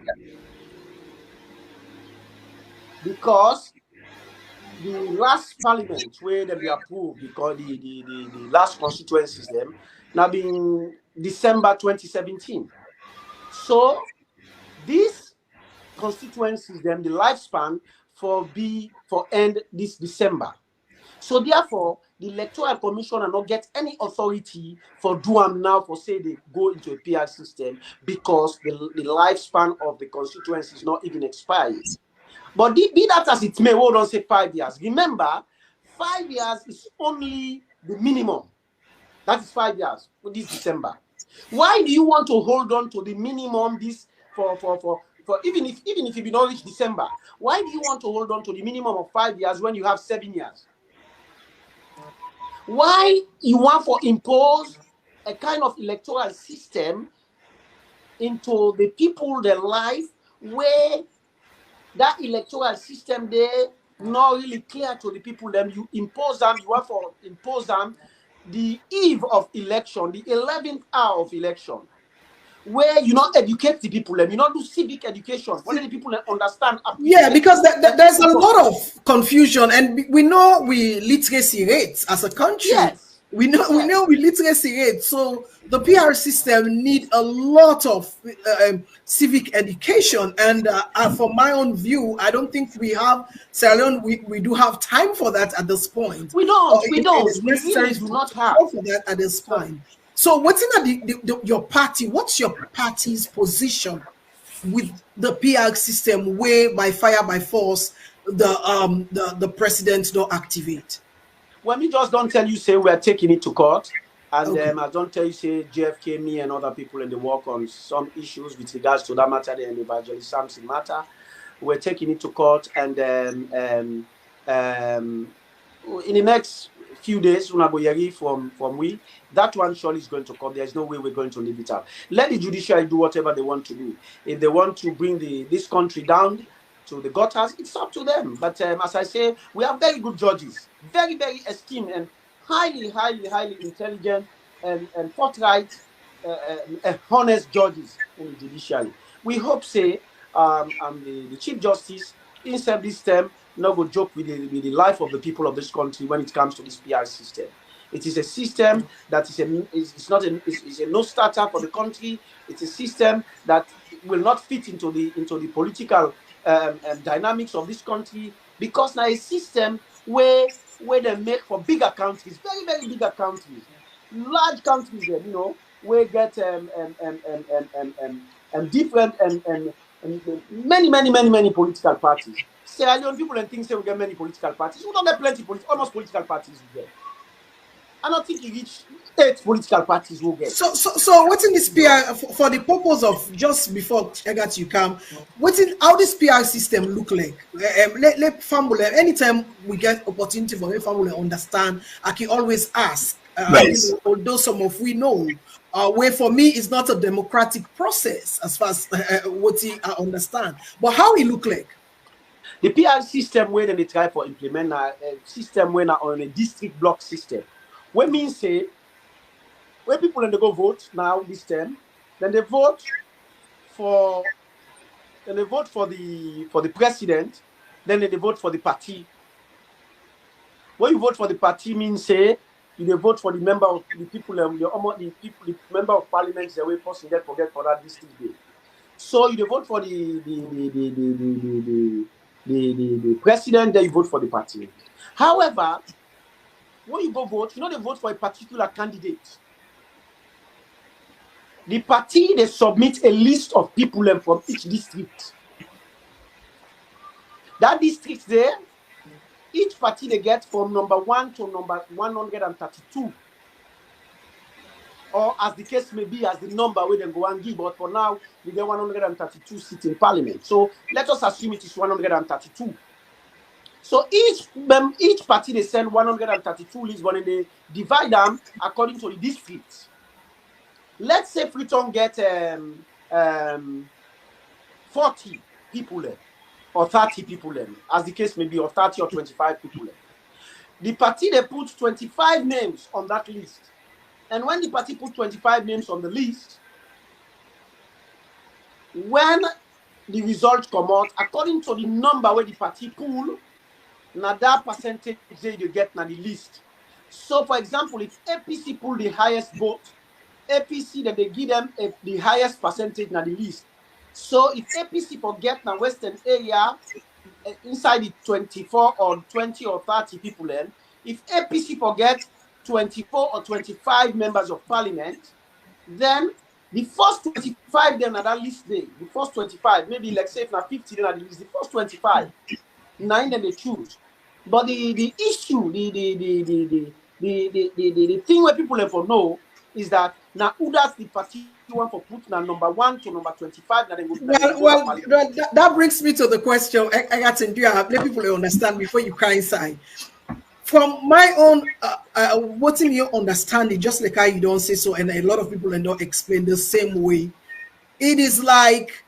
Because the last parliament where they be approved, because the last constituencies them now been December 2017. So these constituencies them the lifespan for end this December. So therefore, the Electoral Commission will not get any authority for do now for say they go into a PR system because the lifespan of the constituency is not even expired. But be that as it may, we don't say 5 years. Remember, 5 years is only the minimum. That is 5 years for this December. Why do you want to hold on to the minimum this for even if you do not reach December? Why do you want to hold on to the minimum of 5 years when you have 7 years? Why you want to impose a kind of electoral system into the people, their life, where that electoral system there not really clear to the people? Them you impose them, you want to impose them the eve of election, the 11th hour of election, where you not educate the people, you not do civic education, where the people understand. Yeah, because there's a lot of confusion, and we know we literacy rates as a country. Yes. We know we literacy rates, so the PR system need a lot of civic education. And from my own view, I don't think we have, Sierra Leone, we do have time for that at this point. We don't. We really do not have for that at this point. So what's in your party? What's your party's position with the PR system where by fire by force the president don't activate? Well, me just don't tell you say we are taking it to court, and I don't tell you say JFK, me and other people in the work on some issues with regards to that matter and Evangelist Samson matter. We're taking it to court, and in the next few days, from we, that one surely is going to come. There's no way we're going to leave it out. Let the judiciary do whatever they want to do. If they want to bring this country down to the gutters, it's up to them. But as I say, we have very good judges, very, very esteemed and highly, highly, highly intelligent and forthright, honest judges in the judiciary. We hope, say, the Chief Justice, instead this term, not go joke with the life of the people of this country when it comes to this PR system. It is a system that is a no-starter for the country. It's a system that will not fit into the political dynamics of this country, because now a system where they make for bigger countries, very, very bigger countries, large countries, you know, where get different and many political parties. Sierra Leone people and things say we get many political parties. We don't get plenty almost political parties we get. I don't think you reach 8 political parties will get. So what's in this PR for the purpose of just before I got you come? How this PR system look like? Let family anytime we get opportunity for a family understand, I can always ask. Nice. Although some of we know, where for me it's not a democratic process as far as what I understand. But how it look like? The PR system where they try for implement a system when on a district block system. What means say when people then they go vote now this term, then they vote for the president, then they vote for the party. When you vote for the party means say you vote for the member of the people, the member of parliament the way person get forget for that district day. So you vote for the president, then you vote for the party. However, when you go vote, you know they vote for a particular candidate. The party, they submit a list of people from each district. That district there, each party they get from number 1 to number 132. Or as the case may be, as the number where they go and give. But for now, we get 132 seats in parliament. So let us assume it is 132. So each party they send 132 lists, but they divide them according to the districts. Let's say Freetown get 40 people there, or 30 people there, as the case may be, or 30 or 25 people there. The party they put 25 names on that list, and when the party put 25 names on the list, when the result come out, according to the number where the party pool, now that percentage they get now the list. So, for example, if APC pull the highest vote, APC then they give them the highest percentage now the list. So, if APC forget now Western area inside the 24 or 20 or 30 people, then if APC forget 24 or 25 members of parliament, then the first 25 then at that list day, the first 25, maybe like say if now 50 then at the list, the first 25, 9 then they choose. But the issue, the thing where people have for know is that now who does the party want for put now number 1 to number 25? That brings me to the question. I got to do. Let people understand before you cry inside. From my own, what in your understanding, just like how you don't say so, and a lot of people don't explain the same way. It is like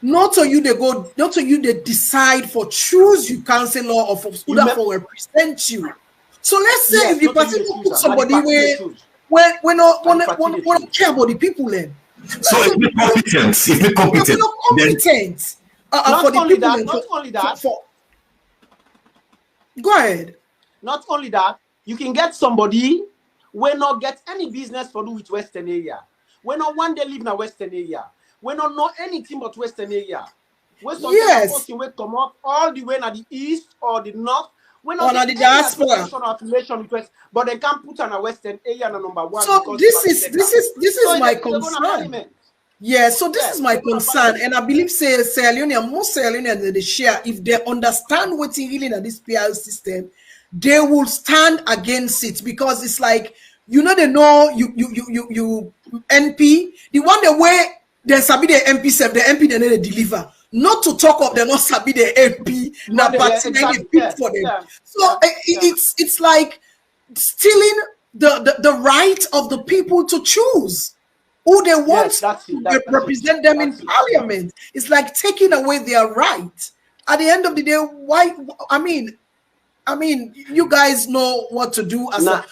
not to you they go, not to you they decide for choose you councillor or for who that for represent you. So let's say yes, if the party put somebody where not care about the people then. So if we're competent, for the people, not only that. Go ahead. Not only that, you can get somebody who not get any business for do with Western area. We not one day live in a Western area. We not know anything but Western area. We person will come up all the way to the east or the north. We not the diaspora affiliation with West, but they can't put on a Western area number 1. So this is my concern. Yeah, so this is my concern, and I believe Sierra Leone and most Sierra Leoneans they share if they understand what's really in this PR system, they will stand against it because it's like they know you NP the one the way they sabi the MP self the MP they deliver. Not to talk of they not sabi the MP na party they pick for them. Yeah. So it's like stealing the right of the people to choose who they want to represent them in parliament. It's like taking away their right. At the end of the day, why? I mean, you guys know what to do as an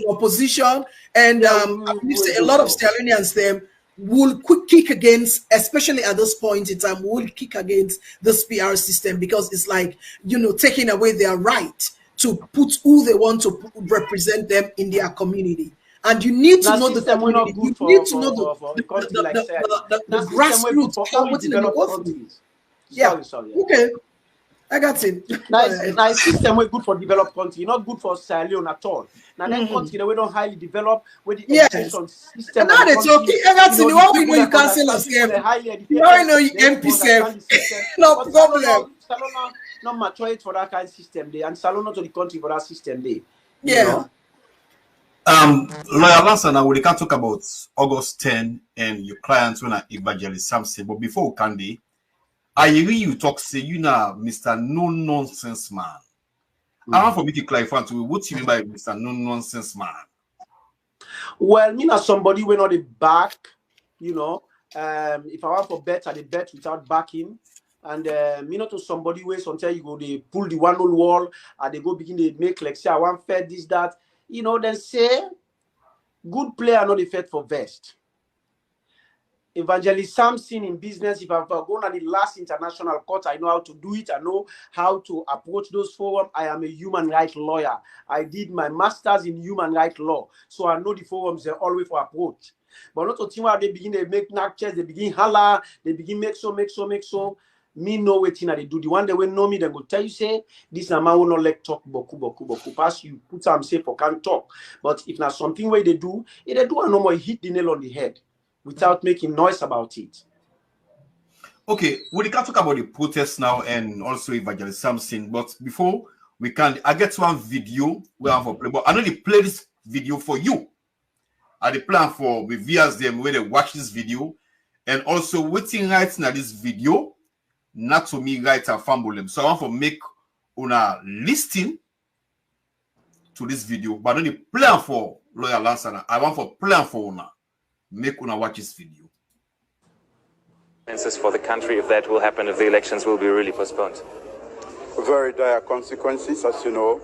opposition, and I believe a lot of Sierra Leoneans them will kick against, especially at this point in time, will kick against this PR system because it's like taking away their right to put who they want to represent them in their community. And you need to know the community. You need to know the grassroots. How what's in the countries. Yeah. Sorry. Okay. I got it. Nice system is good for developed country, not good for Sierra Leone at all. Now that country that we don't highly develop with the education system. And now it's okay. I got it. The one we know you can't sell us game. You already know you MP self. No problem. Salona not mature for that kind of system there, and Salona to the country for that system there. Yeah. Lawyer Lansana, we can talk about August 10 and your clients when I evangelist Samson, but before we can I hear you talk, say you know, Mr. No-Nonsense Man. I want for me to clarify to you, what you mean by Mr. No-Nonsense Man? Well, me not somebody when on the back, if I want for bet, I bet without backing. And me not to somebody where sometimes you go, they pull the one on wall, and they go begin to make like, say, I want fed this, that. Then say, good player not the fed for vest. Evangelist Samson in business, if I've gone on the last international court, I know how to do it. I know how to approach those forums. I am a human rights lawyer. I did my master's in human rights law. So I know the forums are always for approach. But not to think where they begin to make nactures, they begin holla, they begin make so. Me know what they do. The one they will know me, they go tell you, say, this na man will not let talk boku. Pass you put some say for can't talk. But if not something where they do, if they do a normal hit the nail on the head without making noise about it. Okay, we can talk about the protest now and also Evangelist Samson. But before we can, I get one video we have for play. But I know they play this video for you. I the plan for the viewers them where they watch this video and also waiting right now this video. Not to me right and fumble them. So I want to make una listing to this video, but only plan for Lawyer Lansana. I want for plan for una make una watch this video. For the country, if that will happen, if the elections will be really postponed. Very dire consequences, as you know.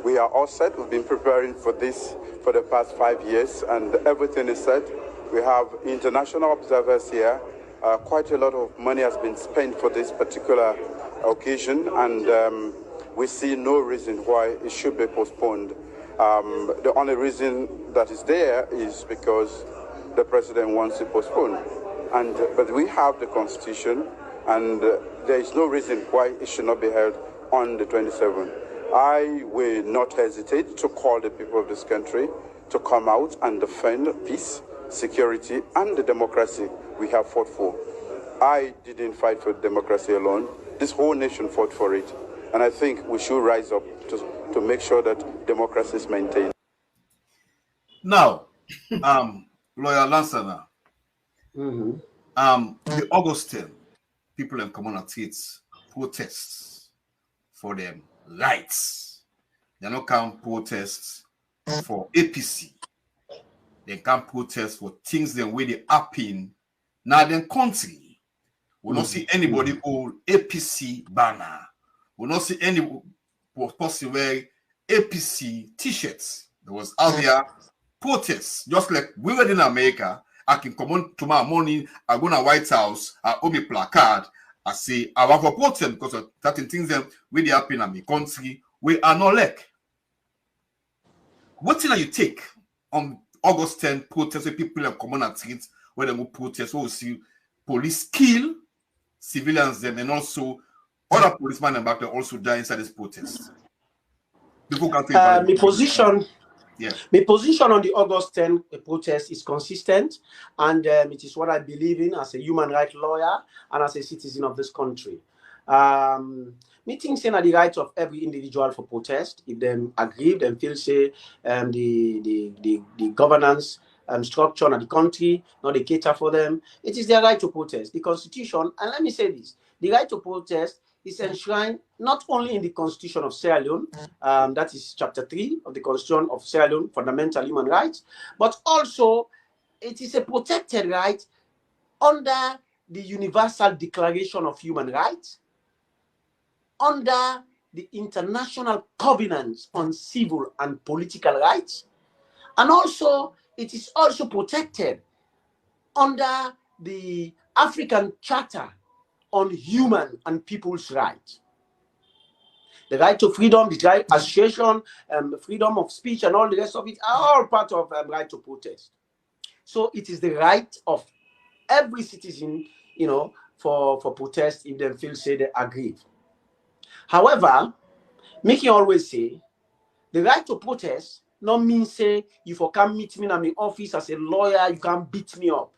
We are all set. We've been preparing for this for the past 5 years, and everything is set. We have international observers here. quite a lot of money has been spent for this particular occasion, and we see no reason why it should be postponed. The only reason that is there is because the president wants it postponed. But we have the constitution, and there is no reason why it should not be held on the 27th. I will not hesitate to call the people of this country to come out and defend peace, security, and the democracy we have fought for. I didn't fight for democracy alone. This whole nation fought for it. And I think we should rise up to make sure that democracy is maintained. Now, Lawyer Lansana, the August 10, people in communities protests for them rights. They don't come protests for APC. They can protest for things the way they happen now in country. We don't see anybody hold APC banner. We don't see any person wear APC t-shirts. There was earlier protests, just like we were in America. I can come on tomorrow morning, I go to White House, I own a placard, I say I want to protest because of certain things that when they happen in my country, we are not like. What thing you take on August 10 protest with people in common streets where they will protest, where we see police kill civilians them, and also other policemen and back there also die inside this protest. My position on the August 10 protest is consistent, and it is what I believe in as a human rights lawyer and as a citizen of this country. Me think saying the right of every individual for protest. If them agree, them feel say the governance structure of the country, not they cater for them. It is their right to protest. The Constitution, and let me say this: the right to protest is enshrined not only in the Constitution of Sierra Leone, that is Chapter 3 of the Constitution of Sierra Leone, Fundamental Human Rights, but also it is a protected right under the Universal Declaration of Human Rights, under the International Covenants on Civil and Political Rights, and also it is also protected under the African Charter on Human and People's Rights. The right to freedom, the right to association, freedom of speech, and all the rest of it are all part of right to protest. So it is the right of every citizen, for protest if they feel say they agree. However, make you always say the right to protest not mean say if you can meet me in my office as a lawyer, you can beat me up.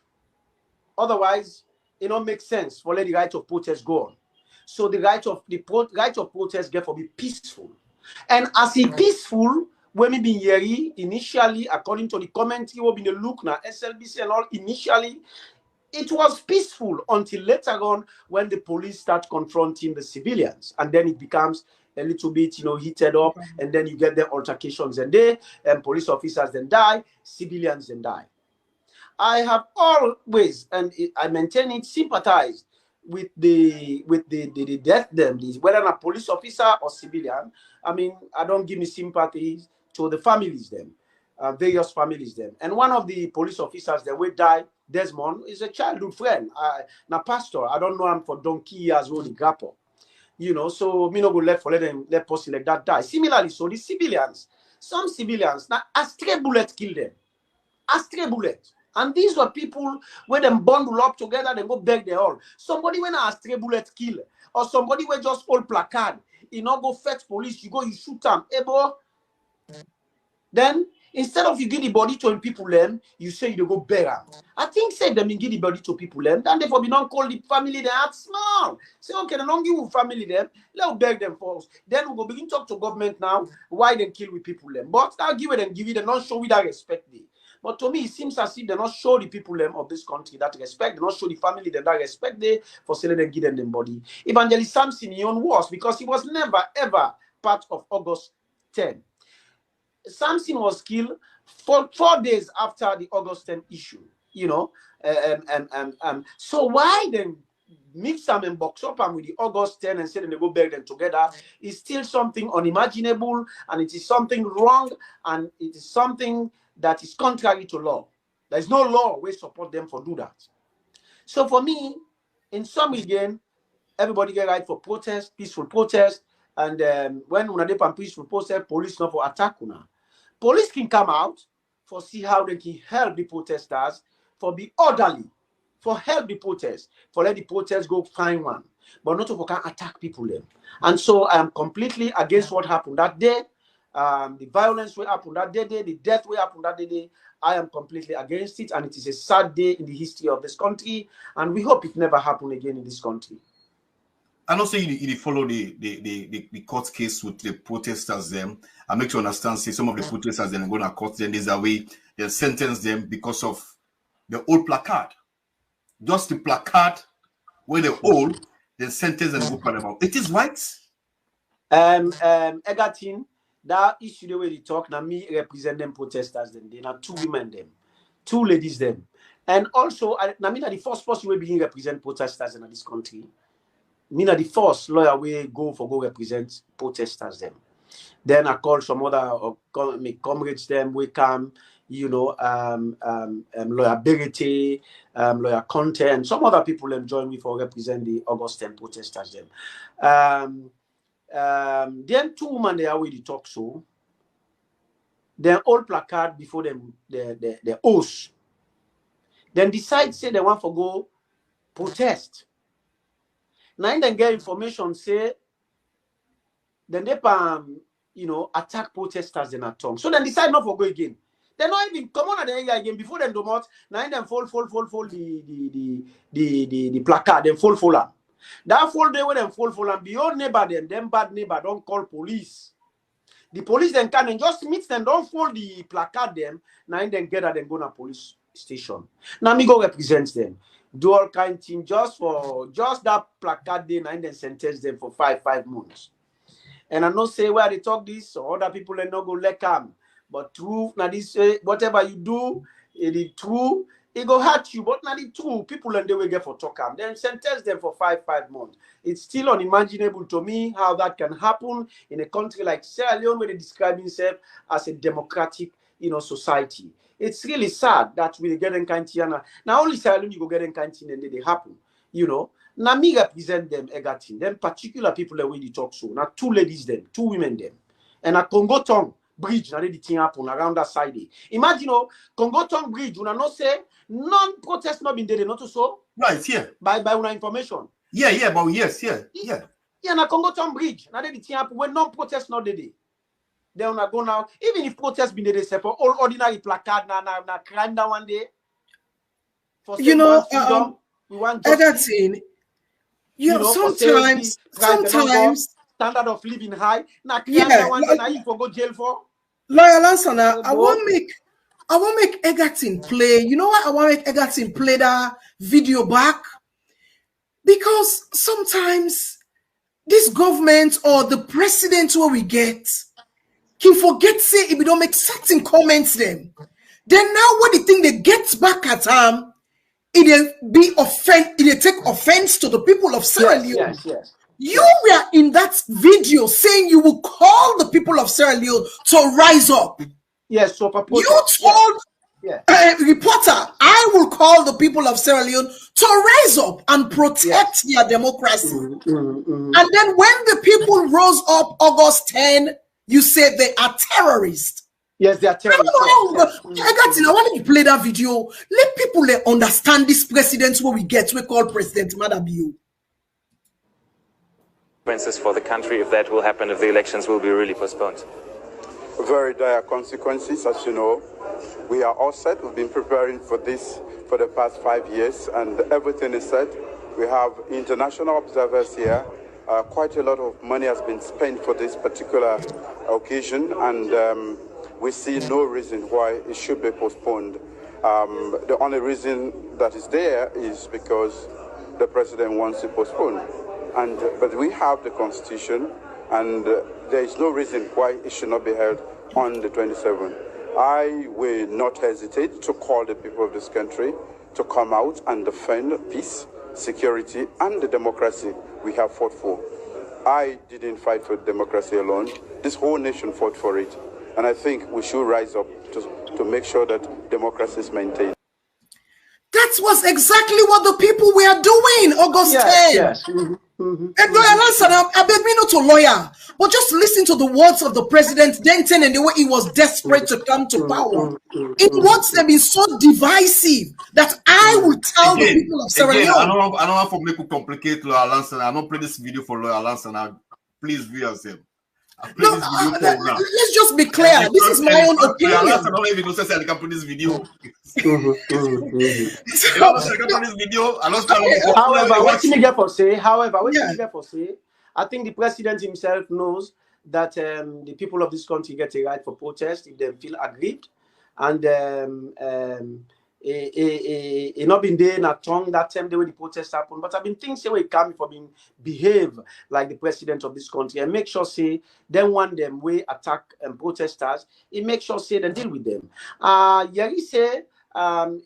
Otherwise, it don't make sense for let the right of protest go on. So the right of protest therefore be peaceful. And as it peaceful, when we been hearing initially, according to the commentary, we been look now SLBC and all initially, it was peaceful until later on when the police start confronting the civilians, and then it becomes a little bit, heated up, and then you get the altercations, and police officers then die, civilians then die. I have always, and I maintain it, sympathized with the death them, whether a police officer or civilian. I mean, I don't give me sympathy to the families them, various families them. And one of the police officers that will die, Desmond, is a childhood friend. Now pastor, I don't know him for donkey years old, the grapple. So me no go let person like that die. Similarly, so the civilians, some civilians, now a stray bullet kill them. A stray bullet. And these were people where them bundle up together, they go beg their all. Somebody when a stray bullet kill, or somebody where just hold placard, not go fetch police, you shoot them. Then instead of you give the body to people them, you say you go bury them. I think say them give the body to people them, then therefore be not call the family them act small. Say okay, they don't give family them, let's beg them first. Then we go begin talk to government now why they kill with people them. But now give it, they not show with that respect. But to me, it seems as if they not show the people them of this country that respect. They not show the family them that respect they for selling them, give them body. Evangelist Samson, he own was because he was never ever part of August 10. Samson was killed 4 days after the August 10 issue. So why then mix them and box up and with the August 10 and say they go beg them together is still something unimaginable, and it is something wrong, and it is something that is contrary to law. There is no law which support them for do that. So for me, in some again, everybody get right for protest, peaceful protest, and when una dey peaceful protest, police not for attack una. Police can come out for see how they can help the protesters, for be orderly, for help the protest, for let the protest go find one, but not to can attack people them. And so I am completely against what happened that day. The violence will happen that day, the death will happen that day. I am completely against it, and it is a sad day in the history of this country, and we hope it never happen again in this country. And also, you follow the court case with the protesters them. I make you understand, say some of the protesters then go to court, then there's a way they sentence them because of the old placard. Just the placard where they old, then sentence and go for them. It is right. Egatin, that issue the way they talk, now me represent them protesters, then they are 2 women them, 2 ladies them. And also, I mean the first person will be represent protesters in this country. Me na the first lawyer we go represent protesters them. Then I call some other comrades them, we come, you know, lawyer Berete, lawyer Conte, and some other people them join me for represent the August 10 protesters them. Then 2 women they are with the talk show. Then all placard before them the oath. Then decide say they want to go protest. Now then get information say then they you know attack protesters in a tongue. So then decide not to go again. They not even come on at the area again before them do not. Now then fold the placard, then fold. That fold day when them fold and beyond neighbor them bad neighbor don't call police. The police then can and just meet them, don't fold the placard them. Now then get at them go to police station. Now me go represent them. Do all kind of things just for that placard day, and then sentence them for 5 months. And I not say where they talk this, or other people are not go let come. But true, now this whatever you do, it is true, it go hurt you, but not the true. People and they will get for talk them. Then sentence them for 5 months. It's still unimaginable to me how that can happen in a country like Sierra Leone, where they describe themselves as a democratic, you know, society. It's really sad that we get in Kantiana. Now only Sierra Leone you go get in Kantiana and they happen, you know. Now me represent them, Egatin, them particular people that we talk so. Now 2 ladies them, 2 women them, and a Congo Tongue bridge. Now the thing happen around that side. Imagine, oh, Congo Tongue bridge. Una not say non-protest not been there, not so. Right, yeah. By una information. Yeah, but yes. Yeah, na Congo Tongue bridge. Now the thing happen when non-protest not there. They wanna go now. Even if protest been there, for all ordinary placard na crime that one day. For you know, we want Egatin, you know, sometimes standard of living high. Now crime that one day, now you for go jail for. Lawyer Lansana, I won't make Egatin play. You know why I want to make Egatin play that video back? Because sometimes this government or the president where we get, he forgets say if we don't make certain comments then now what the thing they get back at it take offense to the people of Sierra Leone. Yes. You were in that video saying you will call the people of Sierra Leone to rise up. Yes, so you told reporter, I will call the people of Sierra Leone to rise up and protect their democracy. And then when the people rose up August 10, you said they are terrorists. Yes, they are terrorists. I wanted to play that video. Let people understand this president what we call President Madabiu. Consequences for the country if that will happen, if the elections will be really postponed? Very dire consequences, as you know. We are all set. We've been preparing for this for the past 5 years, and everything is set. We have international observers here. Quite a lot of money has been spent for this particular occasion, and we see no reason why it should be postponed. The only reason that is there is because the president wants to postpone. But we have the constitution, and there is no reason why it should not be held on the 27th. I will not hesitate to call the people of this country to come out and defend peace, security, and the democracy we have fought for. I didn't fight for democracy alone. This whole nation fought for it. And I think we should rise up to make sure that democracy is maintained. That that was exactly what the people were doing August 10. Yes. And lawyer Lanson, I beg me not to lawyer, but just listen to the words of the president then and the way he was desperate to come to power. In words that have been so divisive that I will tell the people of Sierra Leone. I don't want to make it complicate lawyer Lanson. I don't play this video for lawyer Lanson. Please view yourself. No, let's just be clear. This is my own opinion. I don't even know if I can put this video. However, what you get for say, I think the president himself knows that the people of this country get a right for protest if they feel aggrieved, and he not been there in a tongue that time the way the protest happened, but I've been thinking say we come for being behave like the president of this country and make sure say then want them we attack protesters. He make sure say they deal with them. Yeri say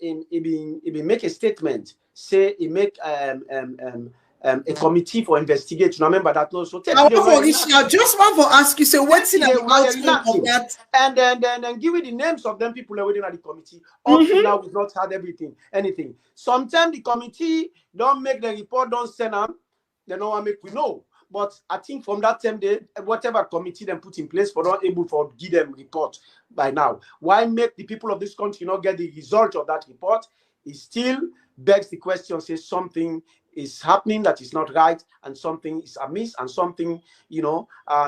he make a statement say he make a committee for investigation. Remember that also. I just want to ask you, say what's in the outcome of that? And then give you the names of them people that were in the committee. Up to now we've not had anything. Sometimes the committee don't make the report, don't send them, they don't want to make we know. But I think from that time, whatever committee they put in place for not able to give them report by now. Why make the people of this country not get the result of that report? It still begs the question, say something is happening that is not right and something is amiss and something,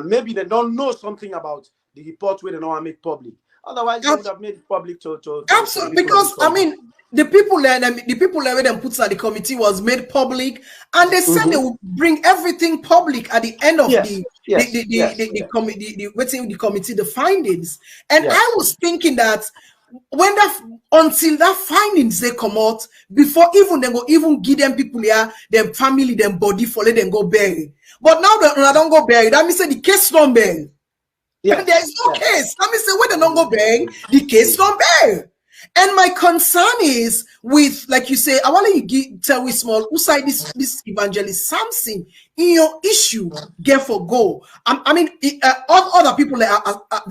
maybe they don't know something about the report where they don't want to make public. Otherwise, they would have made it public to absolutely, because I mean the people that them put at the committee was made public, and they said they would bring everything public at the end of the committee, the findings. And I was thinking that when until that findings they come out, before even they go even give them people here, them family, them body for let them go bury. But now that I don't go bury, that means the case don't bury. And there is no case. That means when they don't go bury, the case don't bury. And my concern is with, like you say, I want you tell we small who side this evangelist Samson in your issue get for go. I mean, other people they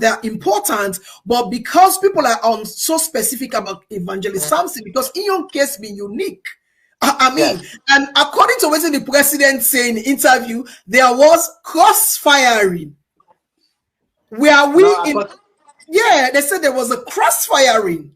are important, but because people are so specific about evangelist Samson, because in your case be unique. I mean, and according to what the president said in the interview, there was crossfiring. They said there was a crossfiring.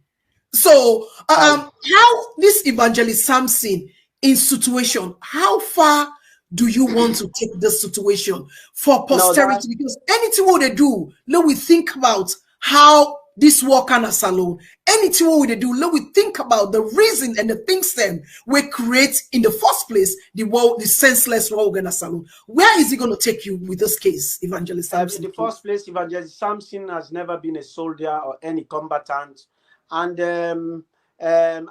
So, how this evangelist Samson in situation, how far do you want to take this situation for posterity? Because anything what they do, let we think about how this work on a salon. Anything what they do, let we think about the reason and the things them we create in the first place, the senseless work on a salon. Where is he going to take you with this case, evangelist Samson? In the first place, evangelist Samson has never been a soldier or any combatant. And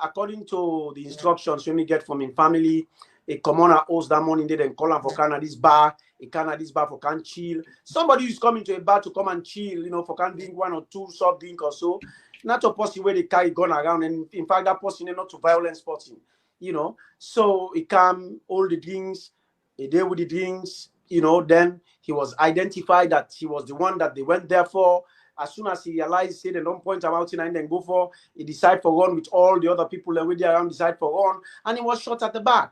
according to the instructions when we get from his family, a commoner owes that money, they then call him for cannabis bar, a cannabis bar for can chill. Somebody who's coming to a bar to come and chill, for can drink one or two soft drink or so. Not a person where they carry gun around, and in fact that person is not to violence person, So he come all the drinks, a day with the drinks, then he was identified that he was the one that they went there for. As soon as he realized, say they don't point him out and then go for, he decide for run with all the other people that were there around, decide for run, and he was shot at the back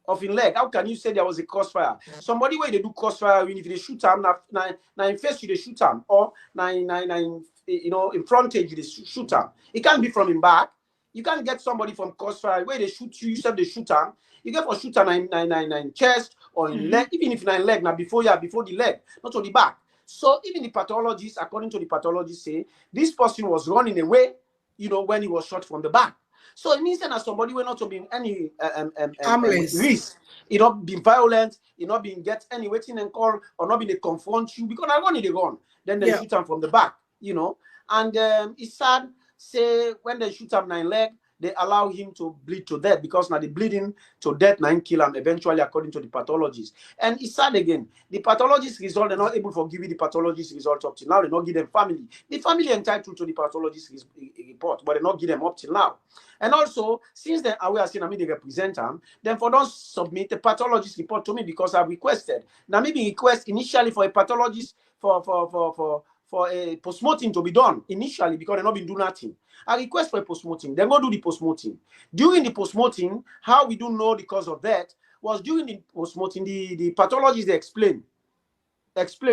of his leg. How can you say there was a crossfire? Somebody where they do crossfire, if they shoot him, now in face you they shoot him, or in frontage they shoot him. It can't be from him back. You can't get somebody from crossfire where they shoot you said they shoot him. You get for shoot him in chest or in leg, even if in leg now before the leg, not on the back. So even the pathologists, according to the pathologists, say this person was running away, when he was shot from the back. So it means that somebody will not to be in any risk, not being violent, not being get any waiting and call, or not being confront you because I run the gun. Then they shoot him from the back, And it's sad, say when they shoot him 9 leg, they allow him to bleed to death because now the bleeding to death 9 kill him eventually according to the pathologist. And it's sad again. The pathologist result, they're not able to give you the pathologist result up till now. They not give them family. The family entitled to the pathologist report, but they not give them up till now. And also, since they are saying they represent them, then for don't submit the pathologist report to me because I've requested. Now maybe request initially for a pathologist for a post-mortem to be done initially because they not been do nothing. I request for a post-mortem. They go do the post-mortem. During the post-mortem, how we do know the cause of death was during the post-mortem, the pathologists they explain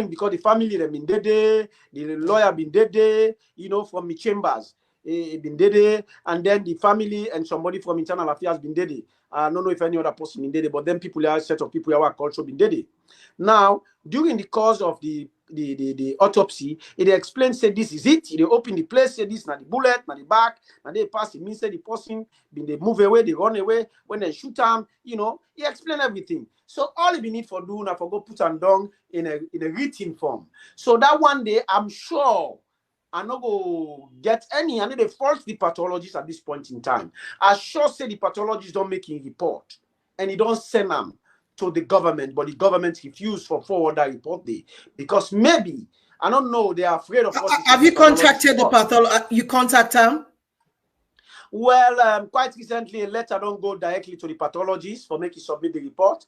because the family they been dead, the lawyer been dead, you know, from the chambers been dead, and then the family and somebody from internal affairs been dead. I don't know if any other person been dead, but then people are a set of people who are also been dead. Now, during the course of the autopsy, it explains say this is it. They open the place, say this now the bullet, now the back, and they pass it means say the person been they move away, they run away when they shoot them, you know, he explain everything. So all we need for do now for go put and down in a written form. So that one day I'm sure I not go get any, and they force the pathologist at this point in time. I sure say the pathologist don't make a report and he don't send them to the government, but the government refused for forward that report day because maybe I don't know, they are afraid of what. Have you contacted the pathologist? You contact them? Well, quite recently a letter don't go directly to the pathologist for making submit the report,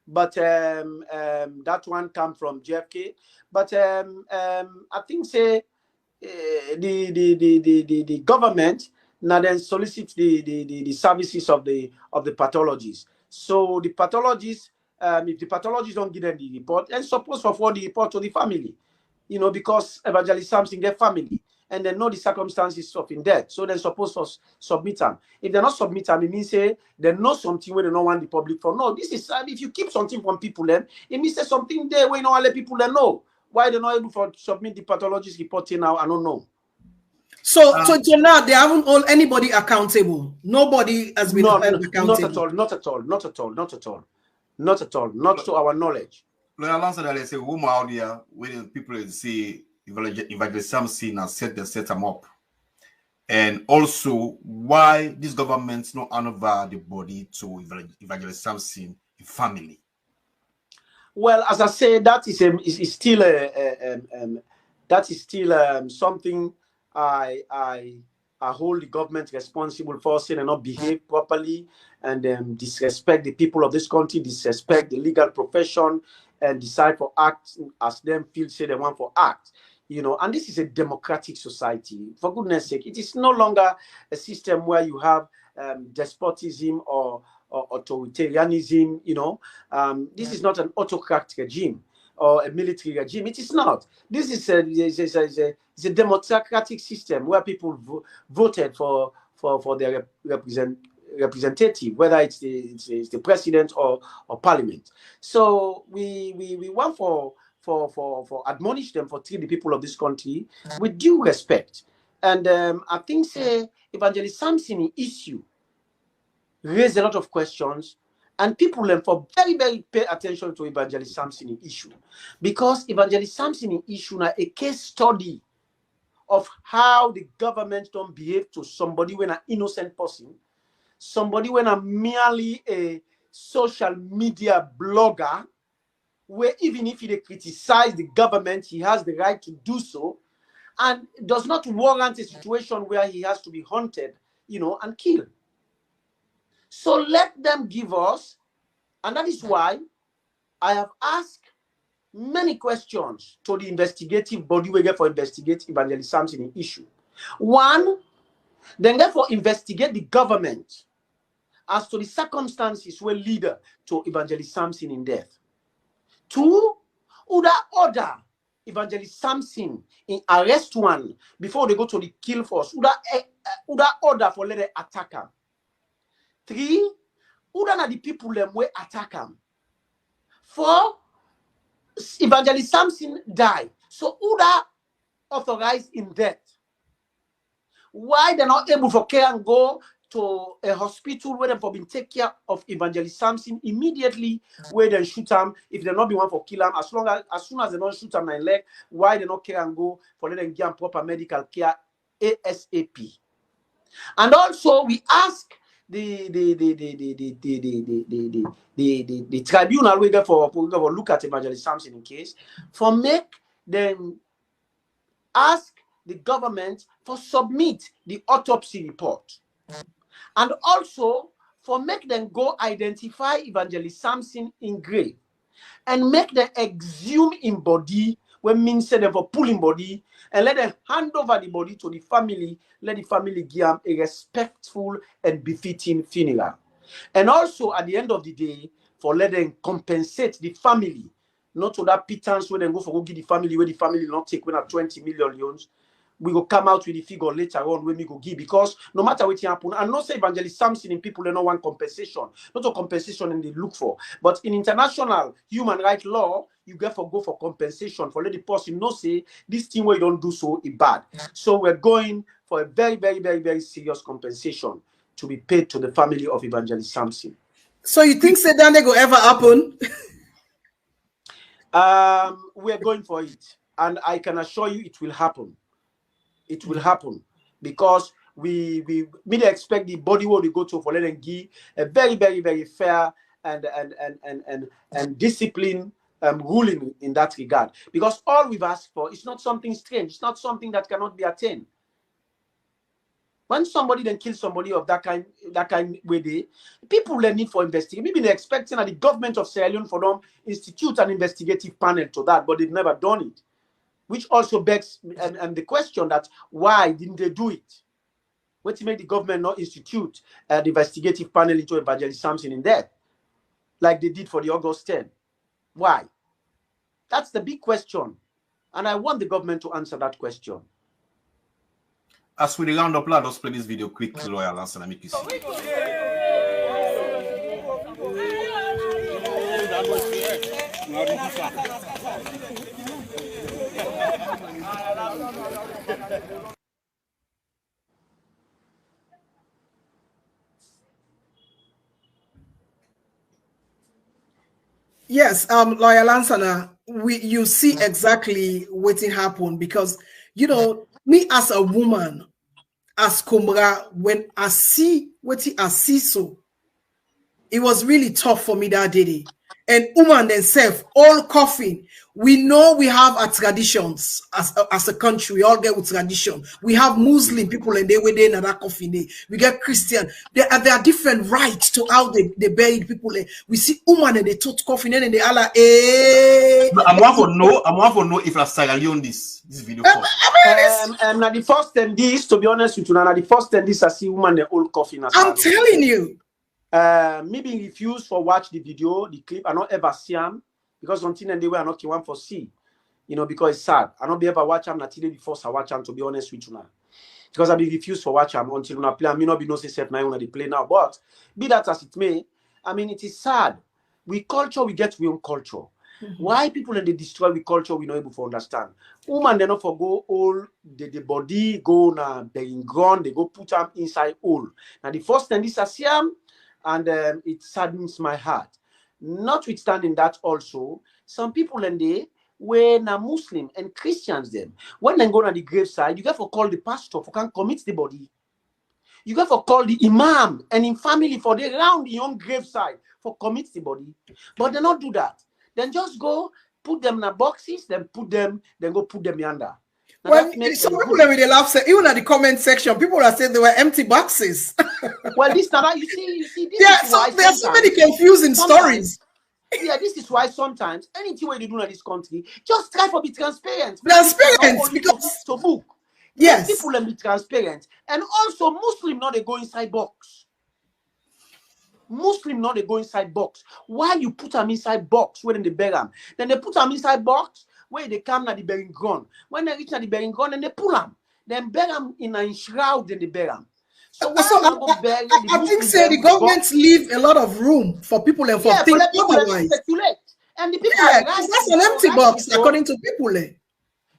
but that one come from JFK. But I think say the government now then solicit the services of the pathologists. So the pathologists, if the pathologists don't give them the report, and suppose for forward the report to the family, you know, because Evangelist Samson get family and they know the circumstances of in death, so they're supposed to submit them. If they're not submit them, it means say they know something where they don't want the public for. No, this is if you keep something from people, then it means say something there where you don't want let people then know. Why they're not able to submit the pathologist report now, I don't know. So now they haven't hold anybody accountable. Nobody has been held accountable. Not at all. Not to our knowledge. There's a rumor out there where people say Evangelist Samson has set them up. And also why this government not honor the body to Evangelist Samson family. Well, as I say, that is still something I hold the government responsible for, saying they not behave properly and disrespect the people of this country, disrespect the legal profession, and decide for act as them feel say they want for act. You know, and this is a democratic society. For goodness sake, it is no longer a system where you have despotism or authoritarianism. You know, this is not an autocratic regime or a military regime. It is not. This is a democratic system where people voted for their representative, whether it's the president or parliament. So we want for admonish them for treat the people of this country with due respect. And I think say Evangelist Samson issue raise a lot of questions, and people learn for very, very pay attention to Evangelist Samson issue, because Evangelist Samson issue now a case study of how the government don't behave to somebody when an innocent person, somebody when a merely a social media blogger, where even if he criticize the government, he has the right to do so, and does not warrant a situation where he has to be hunted, you know, and killed. So let them give us, and that is why I have asked many questions to the investigative body we get for investigate Evangelist Samson issue. One, then therefore investigate the government as to the circumstances where lead to Evangelist Samson in death. Two, would order Evangelist Samson in arrest one before they go to the kill force? Would order for let them attack him? Three, would the people them will attack him? Four, Evangelist Samson died. So would authorize in death? Why they're not able for care and go to a hospital where they for been take care of Evangelist Samson immediately, where they shoot him if they not be one for kill him, as soon as they don't shoot him in leg, why they not care and go for let them give him proper medical care ASAP? And also we ask the tribunal we get for look at Evangelist Samson in case for make them ask the government for submit the autopsy report. And also for make them go identify Evangelist Samson in grave and make them exhume in body when means say them for pulling body and let them hand over the body to the family. Let the family give them a respectful and befitting funeral. And also at the end of the day, for let them compensate the family, not to that pittance when they go for go give the family where the family not take when at 20 million loans. We go come out with the figure later on when we go give, because no matter what happen, and not say Evangelist Samson in people they don't want compensation, not a compensation and they look for, but in international human rights law, you get for go for compensation for let the person know say this thing where you don't do so is bad. So we're going for a very, very, very, very serious compensation to be paid to the family of Evangelist Samson. So you think Sedan go ever happen? We're going for it, and I can assure you it will happen. It will happen, because we expect the body will go to for letting give a very, very, very fair and disciplined ruling in that regard. Because all we've asked for is not something strange. It's not something that cannot be attained. When somebody then kills somebody of that kind way, people then need for investigation. Maybe they're expecting that the government of Sierra Leone for them institute an investigative panel to that, but they've never done it. Which also begs and the question that why didn't they do it? What to make the government not institute the investigative panel into Evangelist Samson in there, like they did for the August 10? Why? That's the big question, and I want the government to answer that question. As we round up, let's play this video quick, Loyal Answer, and make you see. Yes, Loyal Answer, you see exactly what happened, because you know me as a woman, as Kumra, when I see what I see, so it was really tough for me that day. And woman themselves, all coughing. We know we have our traditions as a country. We all get with tradition. We have Muslim people and they were there in that coffin day. We get Christian. There are different rights to how they buried people. We see woman and they took coffin and they all like, I'm want to know if I Sierra Leone this video. Now the first and this, to be honest with you, now the first and this I see woman the old coffin. I'm telling you. Maybe refuse for watch the video, the clip. I not ever see them because until and they were not the one for see, you know, because it's sad. I not be ever watch them until the first I watch them, to be honest with you now, because I be refused for watch them until I play. I may not be no say set my own they play now, but be that as it may, I mean it is sad. We culture, we get we own culture. Why people and they destroy we culture we not able to understand. Woman they not forgo all the body go na being ground, they go put them inside all. Now the first thing this I see them. And it saddens my heart. Notwithstanding that, also, some people and they were na Muslim and Christians them. When they go to the graveside, you got to call the pastor for can commit the body. You got to call the imam and in family for the round the young graveside for commit the body. But they not do that. Then just go put them in the boxes, then go put them yonder. Now well, some people with the laugh say, even at the comment section, people are saying they were empty boxes. Well, this now you see this. Yeah, so there are so many confusing stories. Yeah, this is why sometimes anything what they do in this country, just try for be transparent. Transparent because to book. Yes, people and be transparent, and also Muslim not they go inside box. Muslim not they go inside box. Why you put them inside box when they bury them? Then they put them inside box. Where they come na the burying ground. When they reach na the burying ground, then they pull them. Then bury them in a shroud, then they bury them. So I think say the government leave a lot of room for people and for things otherwise. And the people that's an empty box according to people.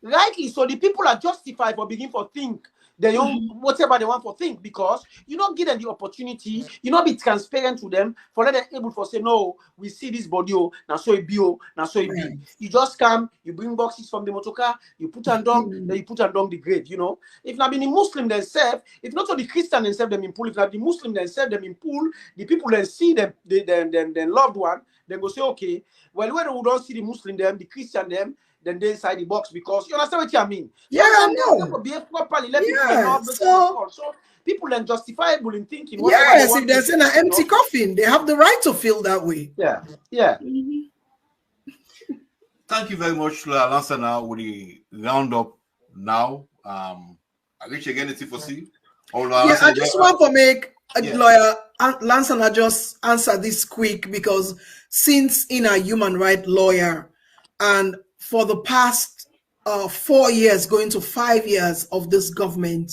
Rightly, so the people are justified for beginning for think they whatever they want for think, because you don't give them the opportunity, you not be transparent to them for let them able to say no, we see this body now so it be now so it be. You just come, you bring boxes from the motorcar, you put them down, then you put them down the grave. You know, if not being Muslim themselves, if not so the Christian themselves them in pool, if not the Muslim themselves them in pool, the people then see them then loved one, then go say okay, well when we don't see the Muslim them, the Christian them. Then they inside the box, because you understand what I mean. Yeah, I know. Behave properly. Let people so people then justifiable in thinking. Yes, if there's an empty coffin, they have the right to feel that way. Yeah. Thank you very much, Lansana. We round up now. I wish again anything for see. Yeah, I just want to make a Yeah. lawyer Lansana just answer this quick, because since in a human rights lawyer, and for the past 4 years going to 5 years of this government,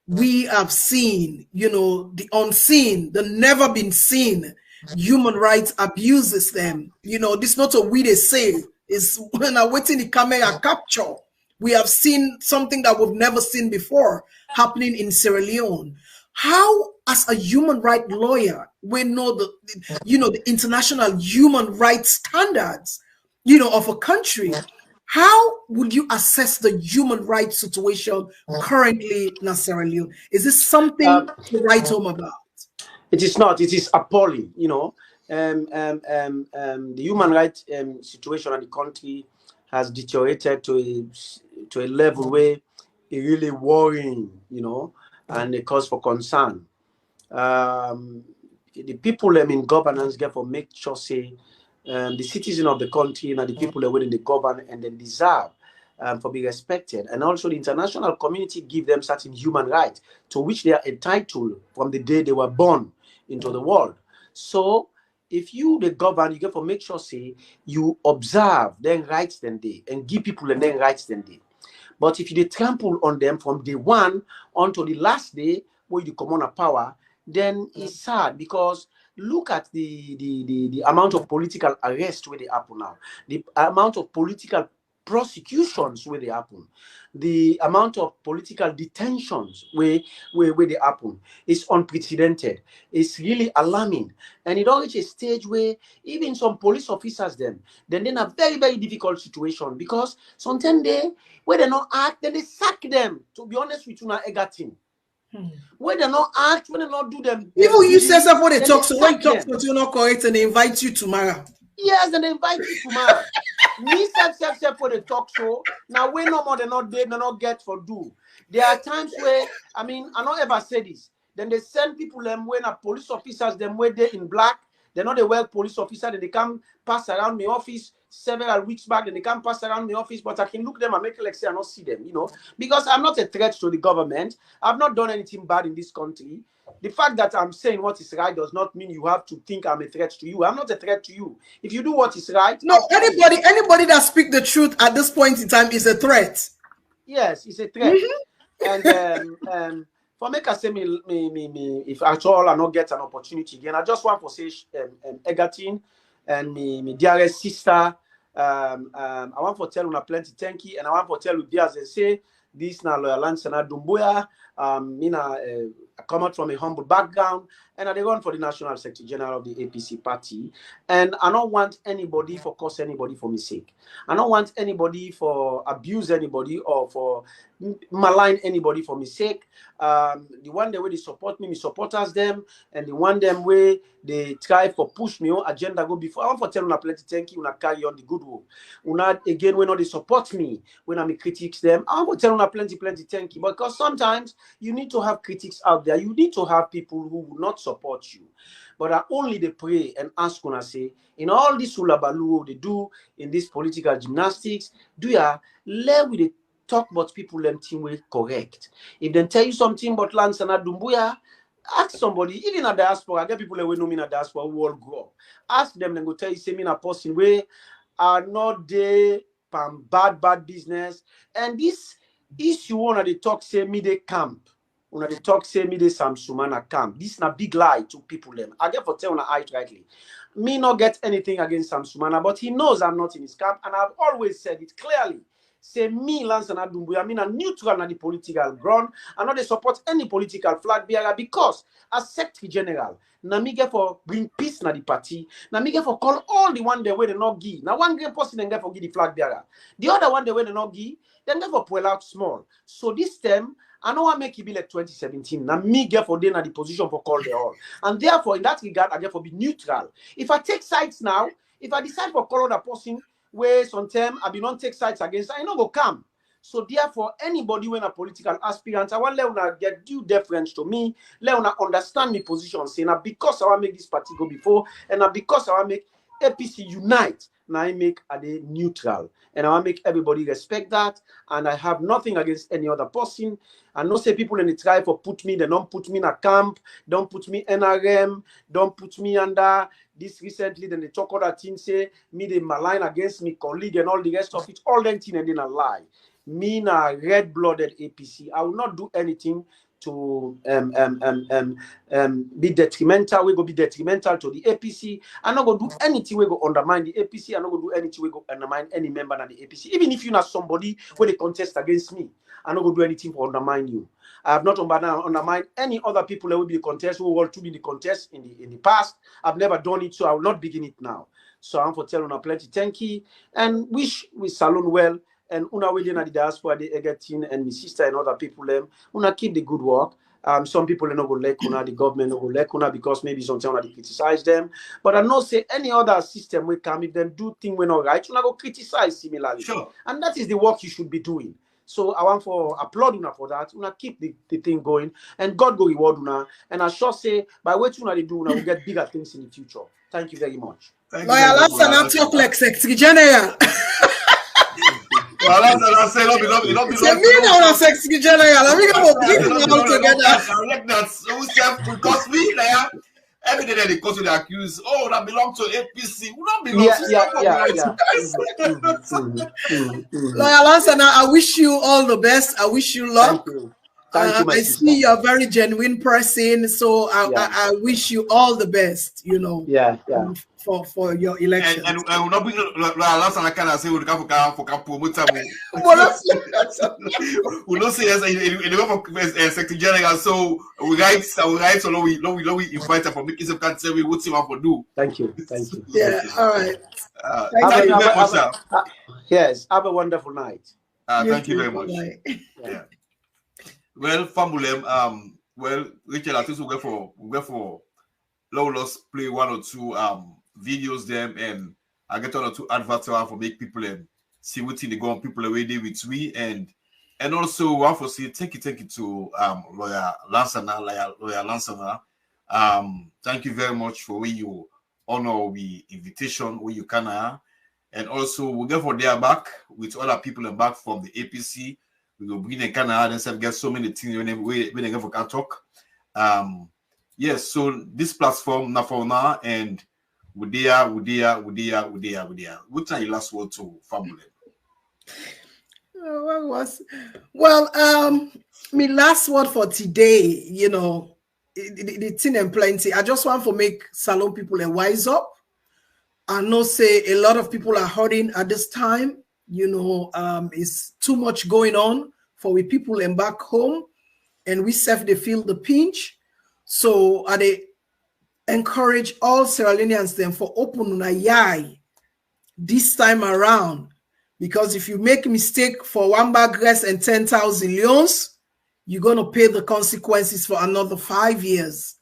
we have seen, the unseen, the never been seen human rights abuses them. This not a we they say is when I waiting the camera capture. We have seen something that we've never seen before happening in Sierra Leone. How, as a human rights lawyer, we know the international human rights standards, of a country. How would you assess the human rights situation currently in Sierra Leone? Is this something to write home about? It is not. It is appalling. The human rights situation in the country has deteriorated to a level where it's really worrying, and a cause for concern. The people in governance get for make sure say the citizens of the country and the people that within the govern and they deserve for be respected, and also the international community give them certain human rights to which they are entitled from the day they were born into the world. So if you the govern, you get for make sure say you observe then rights then day and give people and then rights then day. But if you trample on them from day one until the last day where you come on power, then it's sad, because look at the amount of political arrest where they happen now, the amount of political prosecutions where they happen, the amount of political detentions where they happen is unprecedented. It's really alarming, and it all reaches a stage where even some police officers then in a very, very difficult situation, because sometimes where they not act, then they sack them. To be honest with you, now Egatin. Where they not act, when they not do them. People you say stuff when they talk, so when you talk them. to you not correct and they invite you tomorrow. Yes, and they invite you tomorrow. Me self for the talk show. Now we no more they not get for do. There are times where I don't ever say this. Then they send people them when a police officers them where they in black. They're not a well police officer, then they come pass around my office several weeks back, then they come pass around my office, but I can look them and make like say I not see them, because I'm not a threat to the government. I've not done anything bad in this country. The fact that I'm saying what is right does not mean you have to think I'm a threat to you. I'm not a threat to you. If you do what is right. No, anybody that speak the truth at this point in time is a threat. Yes, it's a threat. And for make I say me if at all I not get an opportunity again, I just want to say Egatin and me dearest sister. I want to tell you plenty thank you, and I want to tell you as they say this now Lansana Dumbuya. I come out from a humble background, and I run for the National Secretary General of the APC party. And I don't want anybody for cause anybody for mistake. I don't want anybody for abuse anybody or for malign anybody for mistake. The one day where they support me supporters them, and the one them way they try for push me on agenda go before. I want to tell you plenty thank you, carry on the good work. Again, when they support me, when I critics them, I want to tell you plenty thank you. Because sometimes you need to have critics out there. You need to have people who will not support you. But I only they pray and ask when I say, in all this hulabaloo they do in this political gymnastics, do ya let with the talk about people them team way correct. If they tell you something about Lansana Dumbuya, ask somebody, even a diaspora, I get people that we know me in a diaspora who all grow up. Ask them, then go tell you, say me in a person way are not there from bad business. And this issue one of the talk say me they camp. One of the talk say me they Samsumana camp. This is a big lie to people them. I get for tell on I rightly. Me not get anything against Samsumana, but he knows I'm not in his camp, and I've always said it clearly. Say me, Lansana Dumbuya, I mean a neutral na the political ground. I not they support any political flag bearer, because as Secretary General, na me get for bring peace na the party. Na me get for call all the one day where they not give. Now one great person then get for give the flag bearer. The other one day where they not give, then get for pull out small. So this time I know I make it be like 2017. Now me get for then at the position for call the all. And therefore, in that regard, I get for be neutral. If I take sides now, if I decide for call other person where sometimes I be not take sides against, I know go come. So therefore, anybody when a political aspirant, I want Leona get due deference to me. Leona understand my position. Say now because I want make this party go before, and now because I want make APC unite. now I make a day neutral. And I want to make everybody respect that. And I have nothing against any other person. I know say people in the tribe for put me, they don't put me in a camp, don't put me NRM, don't put me under this recently. Then they talk other things, say me they malign against me colleague and all the rest of it. All them things and then a lie. Me na red-blooded APC. I will not do anything to be detrimental. We go be detrimental to the APC. I'm not gonna do anything we go undermine the APC. I'm not gonna do anything we go undermine any member of the APC. Even if you're not somebody where they contest against me, I'm not gonna do anything to undermine you. I have not undermined any other people that will be the contest who want to be the contest in the past. I've never done it, so I will not begin it now. So I'm for telling you plenty thank you and wish we Salon well. And una within the diaspora, the Egertin and my sister and other people, una keep the good work. Some people are not going to like una, the government not going to like una because maybe sometimes they criticize them. But I know say any other system will come if them do things when not right, una go criticize similarly. Sure. And that is the work you should be doing. So I want for applaud una for that. Una keep the thing going, and God go reward una. And I sure say by what una they do, una will get bigger things in the future. Thank you very much. Lawyer Lansana talk like Secretary General. Well, that's say not be. Say me now Secretary General. We go bring them all together. Like that. So because we there. Every day they go to the accused. Oh, that belongs to APC. We don't belong to Lawyer Lansana, I wish you all the best. I wish you luck. Thank you. Thank you, I see you're a very genuine person, so I wish you all the best. You know. For your election. And we're not being last time I can say we can promote them. We don't say as in the Secretary General, so we write so we invite them for making some can say we would see what for do. Thank you. Yeah, all right. Thank you very much, sir. Yes, have a wonderful night. Thank you very much. Yeah. Well, Fambulem, Rachel, I think we go for Lawless play one or two videos them and I get one or two adverts for make people see what they go on people away there with we and also want for say thank you to Lawyer Lansana. Thank you very much for when you honor the invitation where you can and also we'll go for their back with other people and back from the APC. We will bring in Canada and get so many things when they go for can talk. Yes, so this platform now for now and What are your last word to family? My last word for today, you know, the thing and plenty. I just want to make Salon people wise up. I know say a lot of people are hurting at this time. You know, it's too much going on for we people and back home, and we self they feel the pinch. So are they encourage all Sierra Leoneans then for open a yai this time around, because if you make a mistake for one bag rice and 10,000 leons, you're gonna pay the consequences for another 5 years.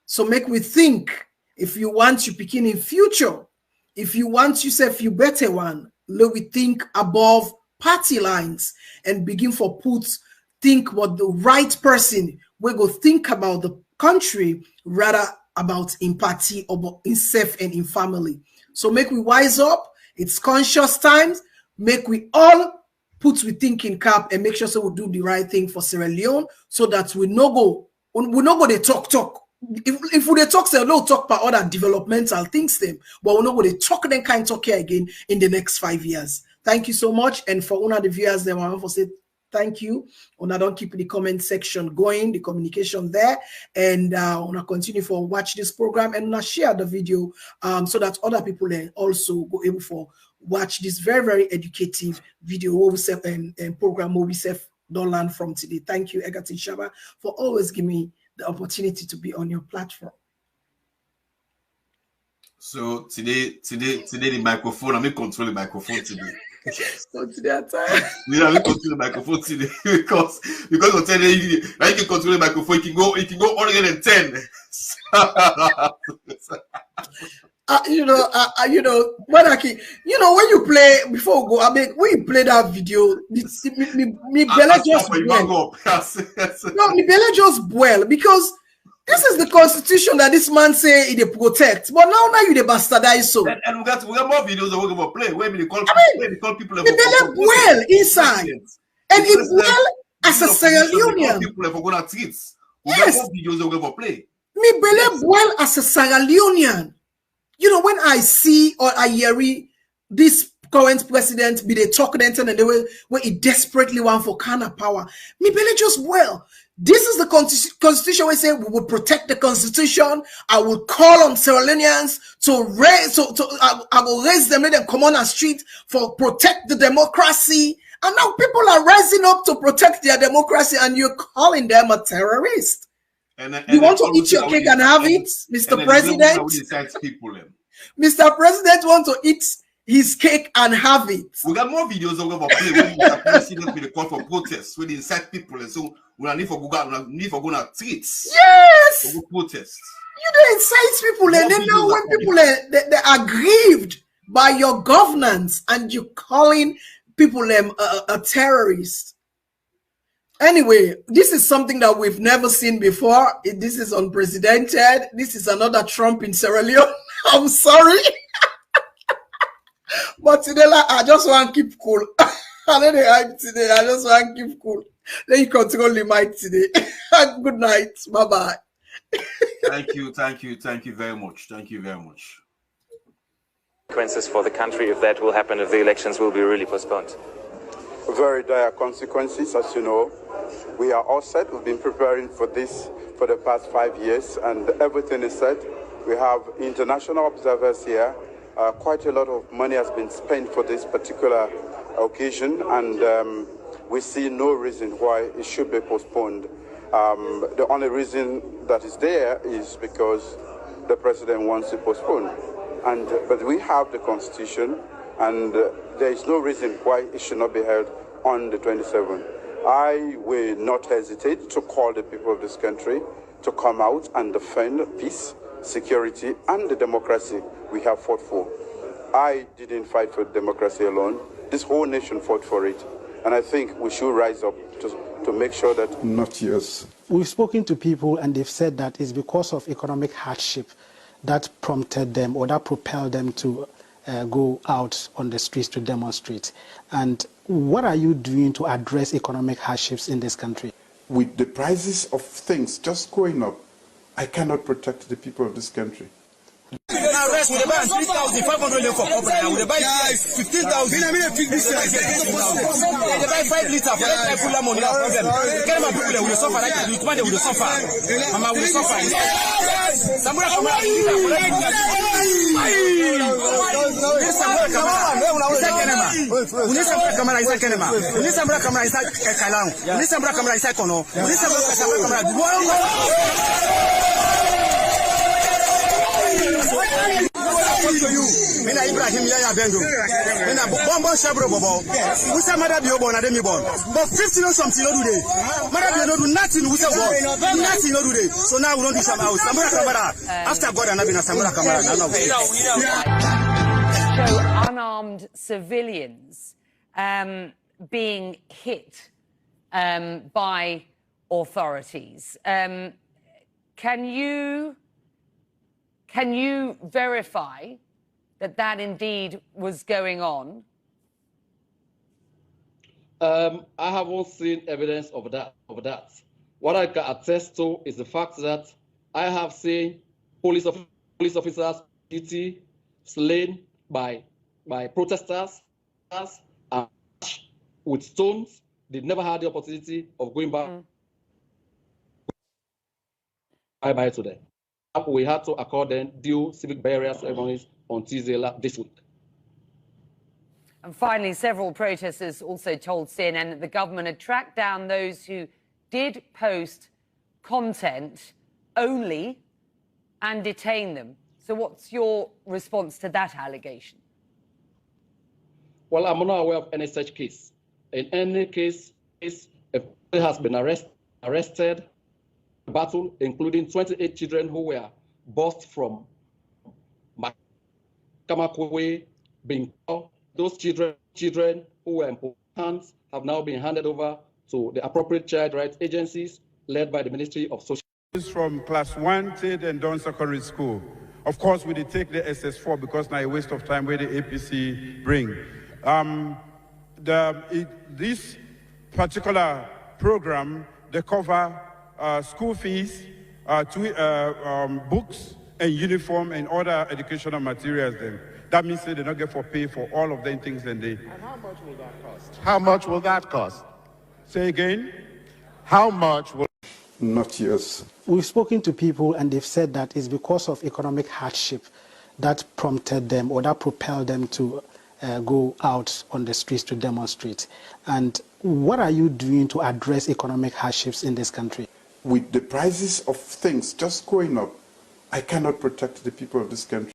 So make we think if you want you picking in future, if you want yourself you better one, let we think above party lines and begin for think what the right person we go think about the country rather about in party or in self and in family. So make we wise up. It's conscious times. Make we all put we thinking cap and make sure so we do the right thing for Sierra Leone so that we no go they talk. If we talk, say no talk about other developmental things them, but we no go they talk then kind talk here again in the next 5 years. Thank you so much. And for one of the viewers, they want to say thank you. Una don't keep the comment section going, the communication there, and una continue for watch this program and una share the video so that other people also go able for watch this very, very educative video and program we don't learn from today. Thank you, Egerton Shaba, for always giving me the opportunity to be on your platform. So today the microphone, I'm control the microphone today. So today at time. Yeah, we control the microphone today because of 10 you can control the microphone, it can go 110. You know, when you play before we go, I mean, when you play that video, me belly just well. No, me belly just well because This is the constitution that this man say he dey protect, but now you dey bastardize so. And we got more videos that we're going to play. Where we call people. They believe well inside, and it well as a Sierra Leonean. People are going to treat. Yes. More videos that we're going to play. Me believe well as a Sierra Leonean. You know, when I see or I hear this current president be they talk the internet the way where he desperately want for kind of power, me believe just well. This is the constitution where say we will protect the constitution. I will call on Sierra Leoneans to raise, I will raise them, let them come on the street for protect the democracy. And now people are rising up to protect their democracy, and you're calling them a terrorist. You want to eat your cake and have it, Mr. President? Mr. President want to eat his cake and have it. We got more videos of play when we call for protests, when they incite people, and so we need for going to tweets. Yes. For protest. You don't incite people, and then now when people they are grieved by your governance, and you're calling people a terrorist. Anyway, this is something that we've never seen before. This is unprecedented. This is another Trump in Sierra Leone. I'm sorry. But today, I just want to keep cool. I don't know hype today. I just want to keep cool. Then you control the mic today. Good night. Bye-bye. Thank you very much. Thank you very much. Consequences for the country if that will happen, if the elections will be really postponed? Very dire consequences, as you know. We are all set. We've been preparing for this for the past 5 years, and everything is set. We have international observers here. Quite a lot of money has been spent for this particular occasion, and we see no reason why it should be postponed. The only reason that is there is because the president wants to postpone. But we have the constitution, and there is no reason why it should not be held on the 27th. I will not hesitate to call the people of this country to come out and defend peace, security, and the democracy we have fought for. I didn't fight for democracy alone. This whole nation fought for it. And I think we should rise up to make sure that... Not yours. We've spoken to people, and they've said that it's because of economic hardship that prompted them or that propelled them to go out on the streets to demonstrate. And what are you doing to address economic hardships in this country? With the prices of things just going up, I cannot protect the people of this country. Arrest with the buy 3,500 for corporate. With the buy 15,000. They buy 5 liters for that full money. Get my people will suffer like that. They will suffer. Mama will suffer. Samura Kamara. Mina Ibrahim Yaya Bendo. Mina Bombo Shabro Bobo. We say Mother Bio born and me born. But 50 no something no do they. Mother Bio no do nothing we say born. Nothing no do they. So now we don't do some house. Samura Kamara. After God and Abina Samura Kamara. Show unarmed civilians being hit by authorities. Can you verify that indeed was going on? I haven't seen evidence of that. What I can attest to is the fact that I have seen police officers duty slain by protesters and with stones. They never had the opportunity of going back. Bye-bye to them. We had to accord them due civic burial ceremonies on Tuesday this week. And finally, several protesters also told CNN that the government had tracked down those who did post content only and detained them. So what's your response to that allegation? Well, I'm not aware of any such case. In any case, if a person has been arrested, battle, including 28 children who were bused from Kamakwe, Binko. Those children who were in hands have now been handed over to the appropriate child rights agencies led by the Ministry of Social From class 1 till and down secondary school. Of course, we did take the SS4 because now a waste of time where the APC bring. This particular program, they cover school fees, books and uniform and other educational materials. Then that means they don't get for pay for all of them things. And how much will that cost? How much will that cost? Say again. How much will? Not yours. We've spoken to people and they've said that it's because of economic hardship that prompted them or that propelled them to go out on the streets to demonstrate. And what are you doing to address economic hardships in this country? With the prices of things just going up, I cannot protect the people of this country.